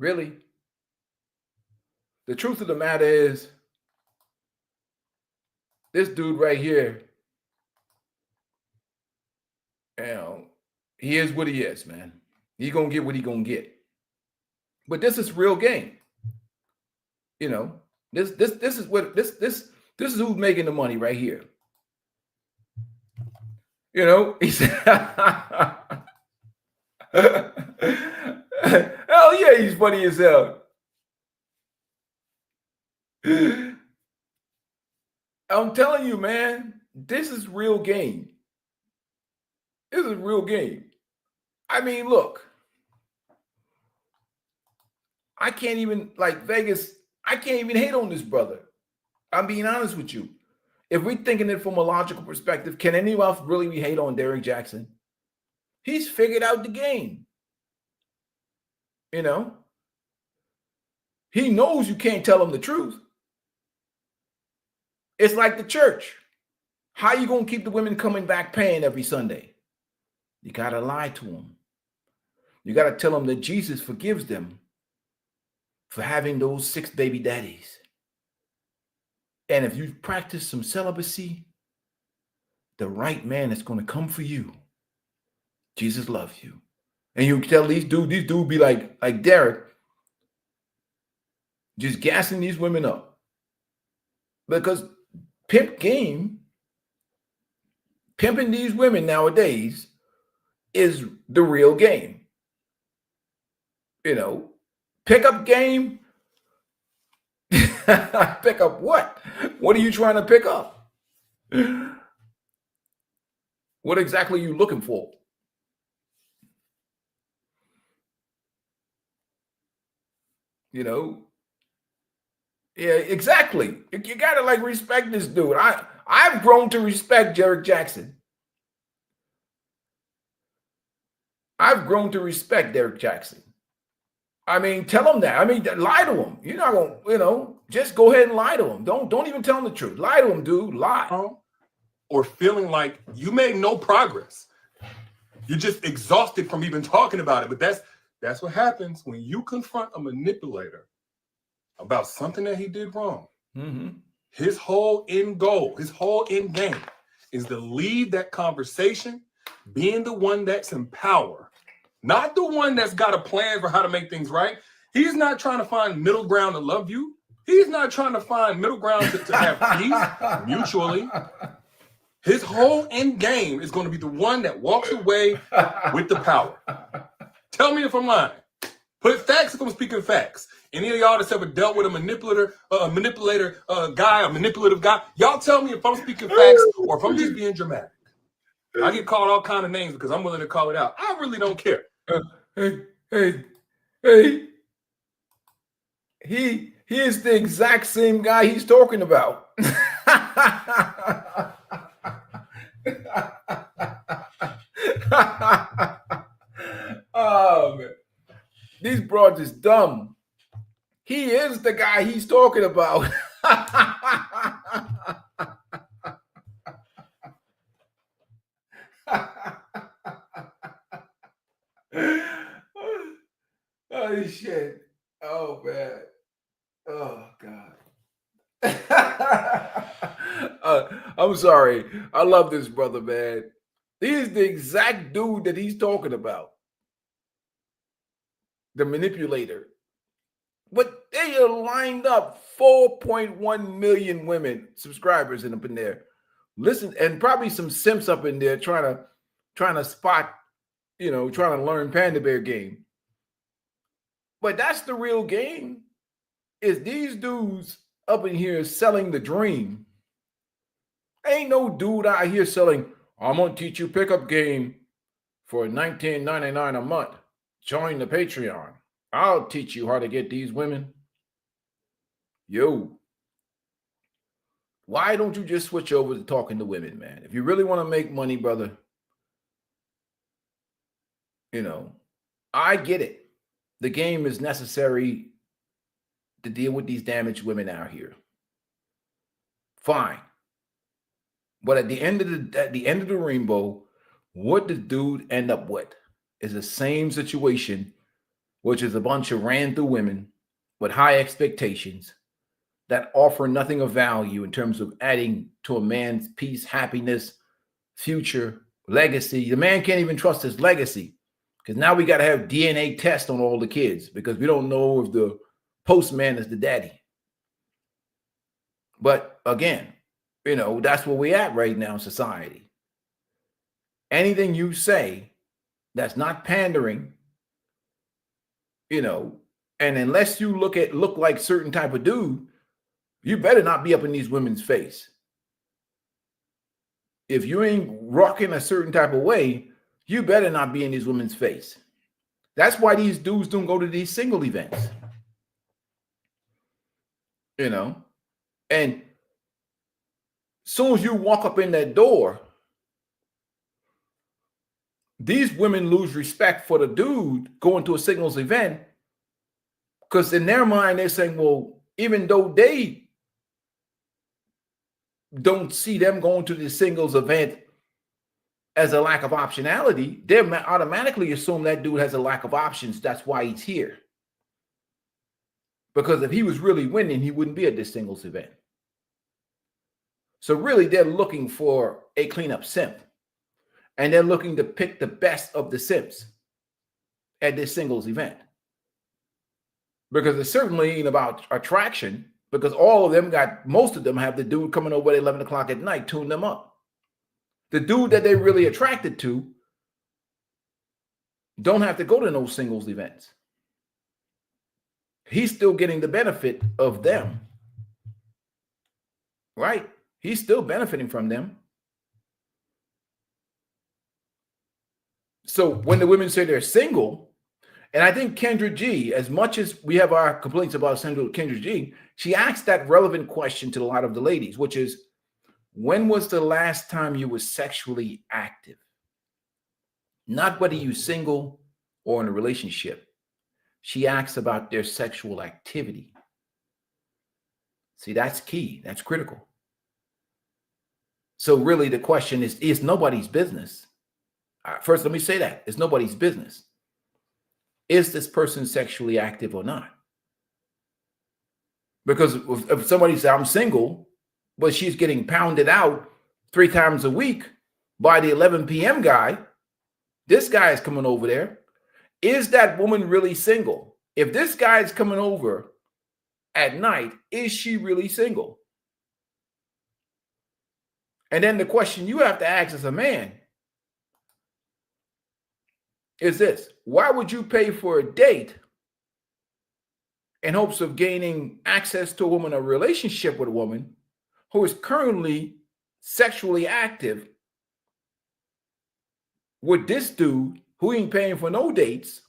Speaker 4: Really? The truth of the matter is, this dude right here, he is what he is, man. He gonna get what he gonna get. But this is real game. This is what this is who's making the money right here. He said, hell yeah, he's funny as hell. I'm telling you, man, this is real game. This is real game. I mean, look, I can't even, like Vegas, I can't even hate on this brother. I'm being honest with you. If we're thinking it from a logical perspective, can anyone else really hate on Derrick Jackson? He's figured out the game. He knows you can't tell him the truth. It's like the church. How you going to keep the women coming back paying every Sunday? You got to lie to them. You got to tell them that Jesus forgives them for having those 6 baby daddies. And if you practice some celibacy, the right man is going to come for you. Jesus loves you. And you tell these dudes be like Derrick, just gassing these women up. Because pimp game, pimping these women nowadays is the real game. Pickup game. Pick up what? What are you trying to pick up? What exactly are you looking for? Yeah, exactly. You gotta like respect this dude. I've grown to respect Derek Jackson. I've grown to respect Derek Jackson. I mean, tell him that. I mean, lie to him. You're not gonna, just go ahead and lie to him. Don't even tell him the truth. Lie to him, dude. Lie.
Speaker 11: Or feeling like you made no progress. You're just exhausted from even talking about it. But that's what happens when you confront a manipulator about something that he did wrong.
Speaker 4: Mm-hmm.
Speaker 11: His whole end goal, his whole end game is to lead that conversation being the one that's in power, not the one that's got a plan for how to make things right. He's not trying to find middle ground to love you. He's not trying to find middle ground to have peace mutually. His whole end game is going to be the one that walks away with the power. Tell me if I'm lying. Put facts if I'm speaking facts. Any of y'all that's ever dealt with a manipulator guy, a manipulative guy, y'all tell me if I'm speaking facts or if I'm just being dramatic. I get called all kind of names because I'm willing to call it out. I really don't care.
Speaker 4: Hey. He is the exact same guy he's talking about. Oh man, these broads is dumb. He is the guy he's talking about. Oh shit. Oh man. Oh god. I'm sorry. I love this brother, man. He's the exact dude that he's talking about. The manipulator. But they are lined up 4.1 million women subscribers up in there. Listen, and probably some simps up in there trying to spot, trying to learn Panda Bear game. But that's the real game. Is these dudes up in here selling the dream. Ain't no dude out here selling, I'm gonna teach you pickup game for $19.99 a month. Join the Patreon. I'll teach you how to get these women. Yo, why don't you just switch over to talking to women, man? If you really want to make money, brother, I get it. The game is necessary to deal with these damaged women out here. Fine. But at the end of the rainbow, what the dude end up with is the same situation, which is a bunch of ran through women with high expectations that offer nothing of value in terms of adding to a man's peace, happiness, future, legacy. The man can't even trust his legacy because now we got to have DNA tests on all the kids because we don't know if the postman is the daddy. But again, that's where we're at right now in society. Anything you say that's not pandering, and unless you look like certain type of dude, you better not be up in these women's face. If you ain't rocking a certain type of way, you better not be in these women's face. That's why these dudes don't go to these single events. And soon as you walk up in that door, these women lose respect for the dude going to a singles event because in their mind, they're saying, well, even though they don't see them going to the singles event as a lack of optionality, they automatically assume that dude has a lack of options. That's why he's here. Because if he was really winning, he wouldn't be at this singles event. So really, they're looking for a cleanup simp. And they're looking to pick the best of the simps at this singles event. Because it certainly ain't about attraction, because most of them have the dude coming over at 11 o'clock at night, tune them up. The dude that they're really attracted to don't have to go to no singles events. He's still getting the benefit of them. Right? He's still benefiting from them. So when the women say they're single And I think Kendra G, as much as we have our complaints about Kendra G, she asked that relevant question to a lot of the ladies, which is, when was the last time you were sexually active? Not whether you're single or in a relationship. She asks about their sexual activity. See, that's key. That's critical. So really the question is, it's nobody's business. First, let me say that. It's nobody's business. Is this person sexually active or not? Because if somebody says, I'm single, but she's getting pounded out 3 times a week by the 11 p.m. guy, this guy is coming over there. Is that woman really single? If this guy is coming over at night, is she really single? And then the question you have to ask as a man is this: why would you pay for a date in hopes of gaining access to a woman, a relationship with a woman who is currently sexually active with this dude who ain't paying for no dates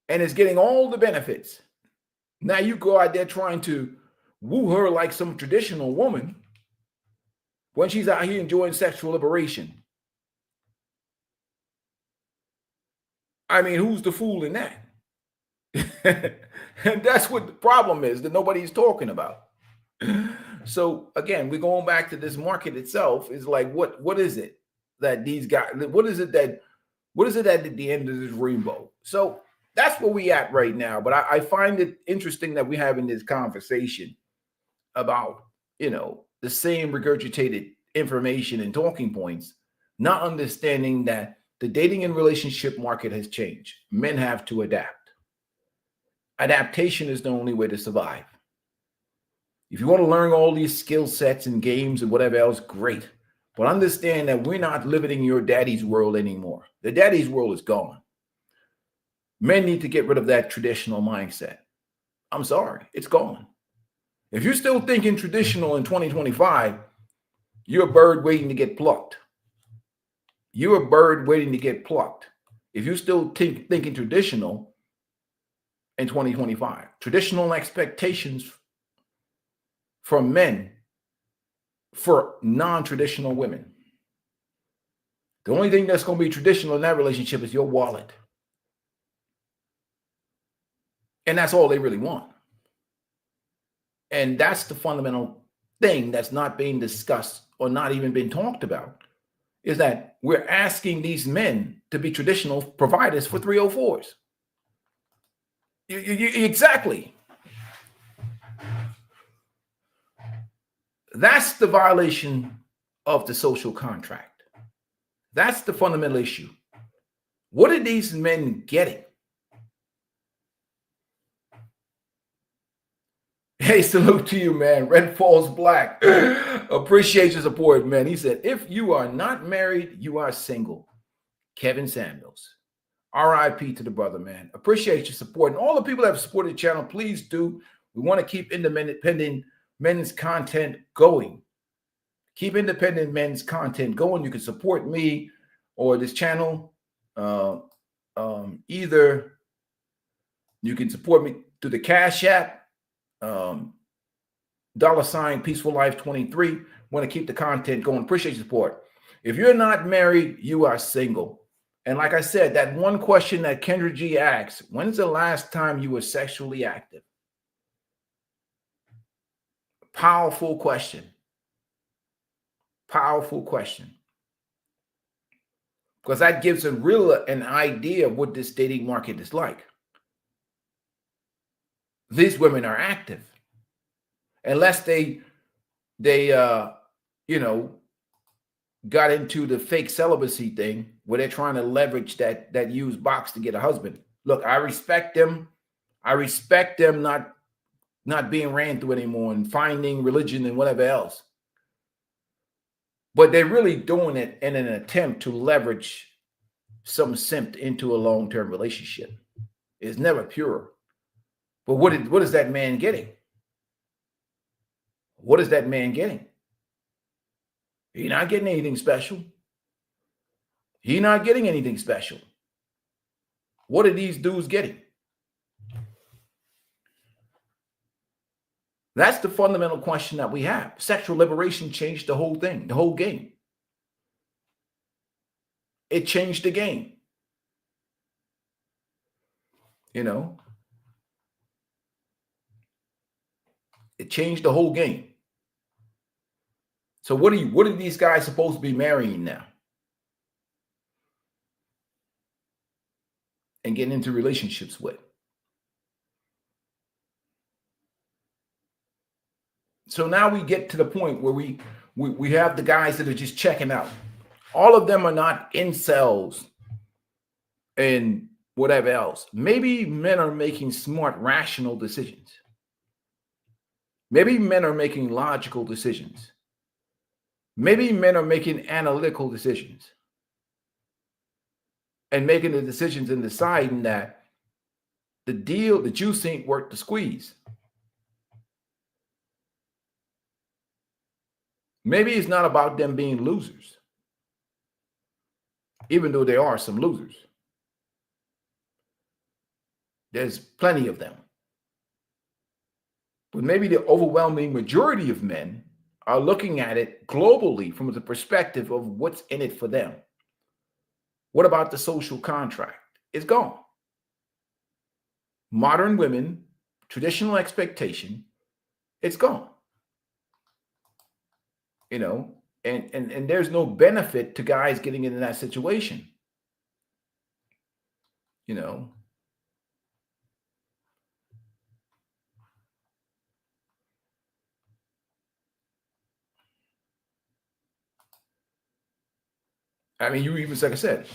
Speaker 4: and is getting all the benefits? Now you go out there trying to woo her like some traditional woman when she's out here enjoying sexual liberation. I mean, who's the fool in that? And that's what the problem is that nobody's talking about. So again, we're going back to this market itself. Is like, what is it that these guys, what is it that at the end of this rainbow? So that's where we at right now. But I find it interesting that we're having this conversation about, the same regurgitated information and talking points, not understanding that the dating and relationship market has changed. Men have to adapt. Adaptation is the only way to survive. If you want to learn all these skill sets and games and whatever else, great. But understand that we're not living in your daddy's world anymore. The daddy's world is gone. Men need to get rid of that traditional mindset. I'm sorry, it's gone. If you're still thinking traditional in 2025, you're a bird waiting to get plucked. You're a bird waiting to get plucked. If you're still thinking traditional in 2025, traditional expectations from men for non-traditional women. The only thing that's going to be traditional in that relationship is your wallet. And that's all they really want. And that's the fundamental thing that's not being discussed or not even being talked about, is that we're asking these men to be traditional providers for 304s. Exactly. That's the violation of the social contract. That's the fundamental issue. What are these men getting? Hey, salute to you, man. Red Falls Black. Appreciate your support, man. He said, if you are not married, you are single. Kevin Samuels. RIP to the brother, man. Appreciate your support. And all the people that have supported the channel, please do. We want to keep independent men's content going. Keep independent men's content going. You can support me or this channel. Either you can support me through the Cash App, $ Peaceful Life 23. Want to keep the content going. Appreciate your support. If you're not married, you are single. And like I said, that one question that Kendra G asked, when's the last time you were sexually active? Powerful question. Powerful question. Because that gives an idea of what this dating market is like. These women are active. Unless they got into the fake celibacy thing where they're trying to leverage that used box to get a husband. Look, I respect them. I respect them not being ran through anymore and finding religion and whatever else. But they're really doing it in an attempt to leverage some simp into a long-term relationship. It's never pure. But what is that man getting? What is that man getting? He's not getting anything special. He's not getting anything special. What are these dudes getting? That's the fundamental question that we have. Sexual liberation changed the whole thing, the whole game. It changed the game. You know, it changed the whole game. So what are these guys supposed to be marrying now? And getting into relationships with? So now we get to the point where we have the guys that are just checking out. All of them are not incels and whatever else. Maybe men are making smart, rational decisions. Maybe men are making logical decisions. Maybe men are making analytical decisions. And making the decisions and deciding that the juice ain't worth the squeeze. Maybe it's not about them being losers, even though there are some losers. There's plenty of them. But maybe the overwhelming majority of men are looking at it globally from the perspective of what's in it for them. What about the social contract? It's gone. Modern women, traditional expectation, it's gone. You know, and there's no benefit to guys getting into that situation. You know. I mean, you even, like I said,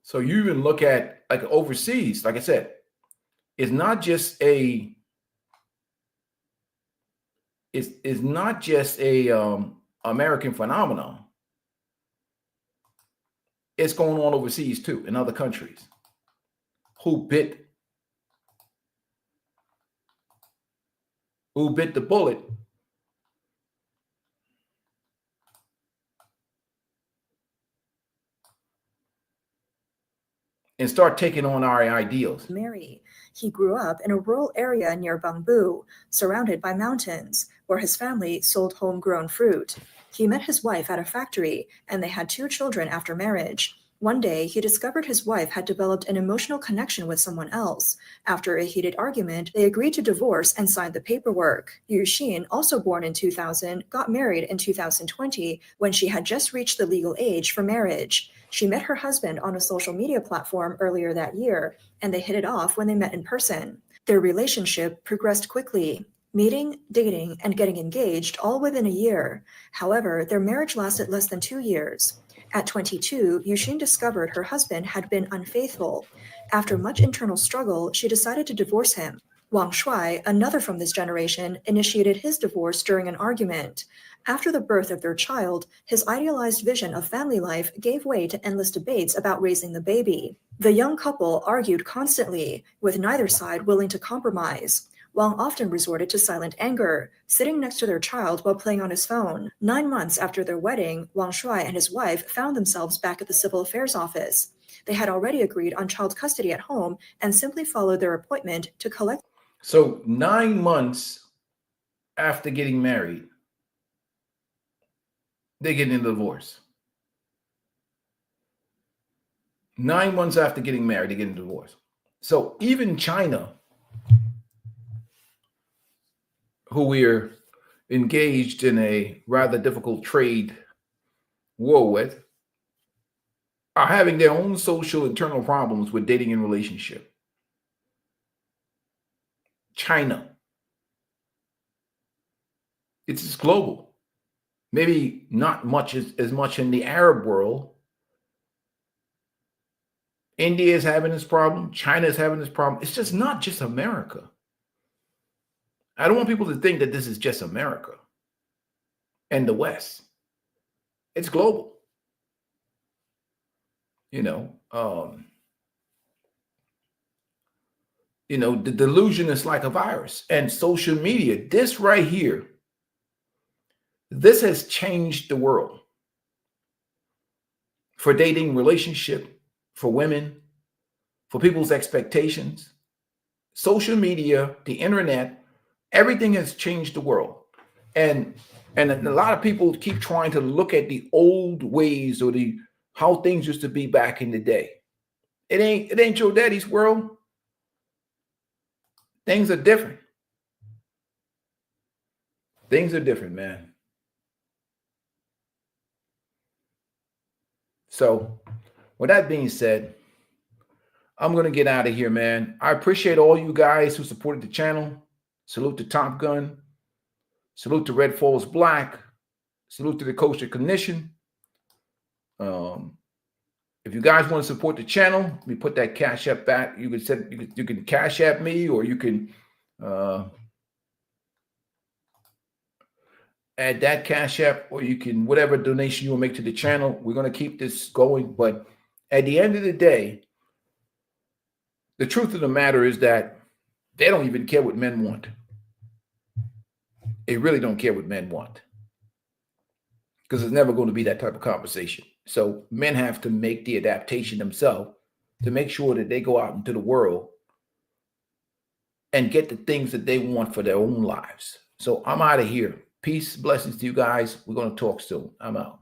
Speaker 4: so you even look at like overseas, like I said, it's not just a American phenomenon. It's going on overseas too, in other countries. Who bit the bullet and start taking on our ideals.
Speaker 12: Mary. He grew up in a rural area near Bangbu, surrounded by mountains, where his family sold homegrown fruit. He met his wife at a factory, and they had 2 children after marriage. One day, he discovered his wife had developed an emotional connection with someone else. After a heated argument, they agreed to divorce and signed the paperwork. Yu Xin, also born in 2000, got married in 2020 when she had just reached the legal age for marriage. She met her husband on a social media platform earlier that year, and they hit it off when they met in person. Their relationship progressed quickly, meeting, dating, and getting engaged all within a year. However, their marriage lasted less than 2 years. At 22, Yuxin discovered her husband had been unfaithful. After much internal struggle, she decided to divorce him. Wang Shuai, another from this generation, initiated his divorce during an argument. After the birth of their child, his idealized vision of family life gave way to endless debates about raising the baby. The young couple argued constantly, with neither side willing to compromise. Wang often resorted to silent anger, sitting next to their child while playing on his phone. 9 months after their wedding, Wang Shuai and his wife found themselves back at the Civil Affairs Office. They had already agreed on child custody at home and simply followed their appointment to collect.
Speaker 4: So 9 months after getting married, they get into divorce. 9 months after getting married, they get into divorce. So even China, who we're engaged in a rather difficult trade war with, are having their own social internal problems with dating and relationship. China. It's global. Maybe not much as much in the Arab world India is having this problem. China is having this problem. It's just not just America. I don't want people to think that this is just America and the West. It's global. The delusion is like a virus. And social media, this right here, this has changed the world for dating, relationship, for women, for people's expectations. Social media, the internet, everything has changed the world. And a lot of people keep trying to look at the old ways or how things used to be back in the day. It ain't your daddy's world. Things are different. Things are different, man. So, with that being said, I'm going to get out of here, man. I appreciate all you guys who supported the channel. Salute to Top Gun. Salute to Red Falls Black. Salute to the Kosher Clinician. If you guys want to support the channel, let me put that Cash App back. You can Cash App me, or you can add that Cash App, or you can whatever donation you will make to the channel. We're going to keep this going, but at the end of the day, the truth of the matter is that they don't even care what men want. They really don't care what men want, because it's never going to be that type of conversation. So men have to make the adaptation themselves to make sure that they go out into the world and get the things that they want for their own lives. So I'm out of here. Peace, blessings to you guys. We're going to talk soon. I'm out.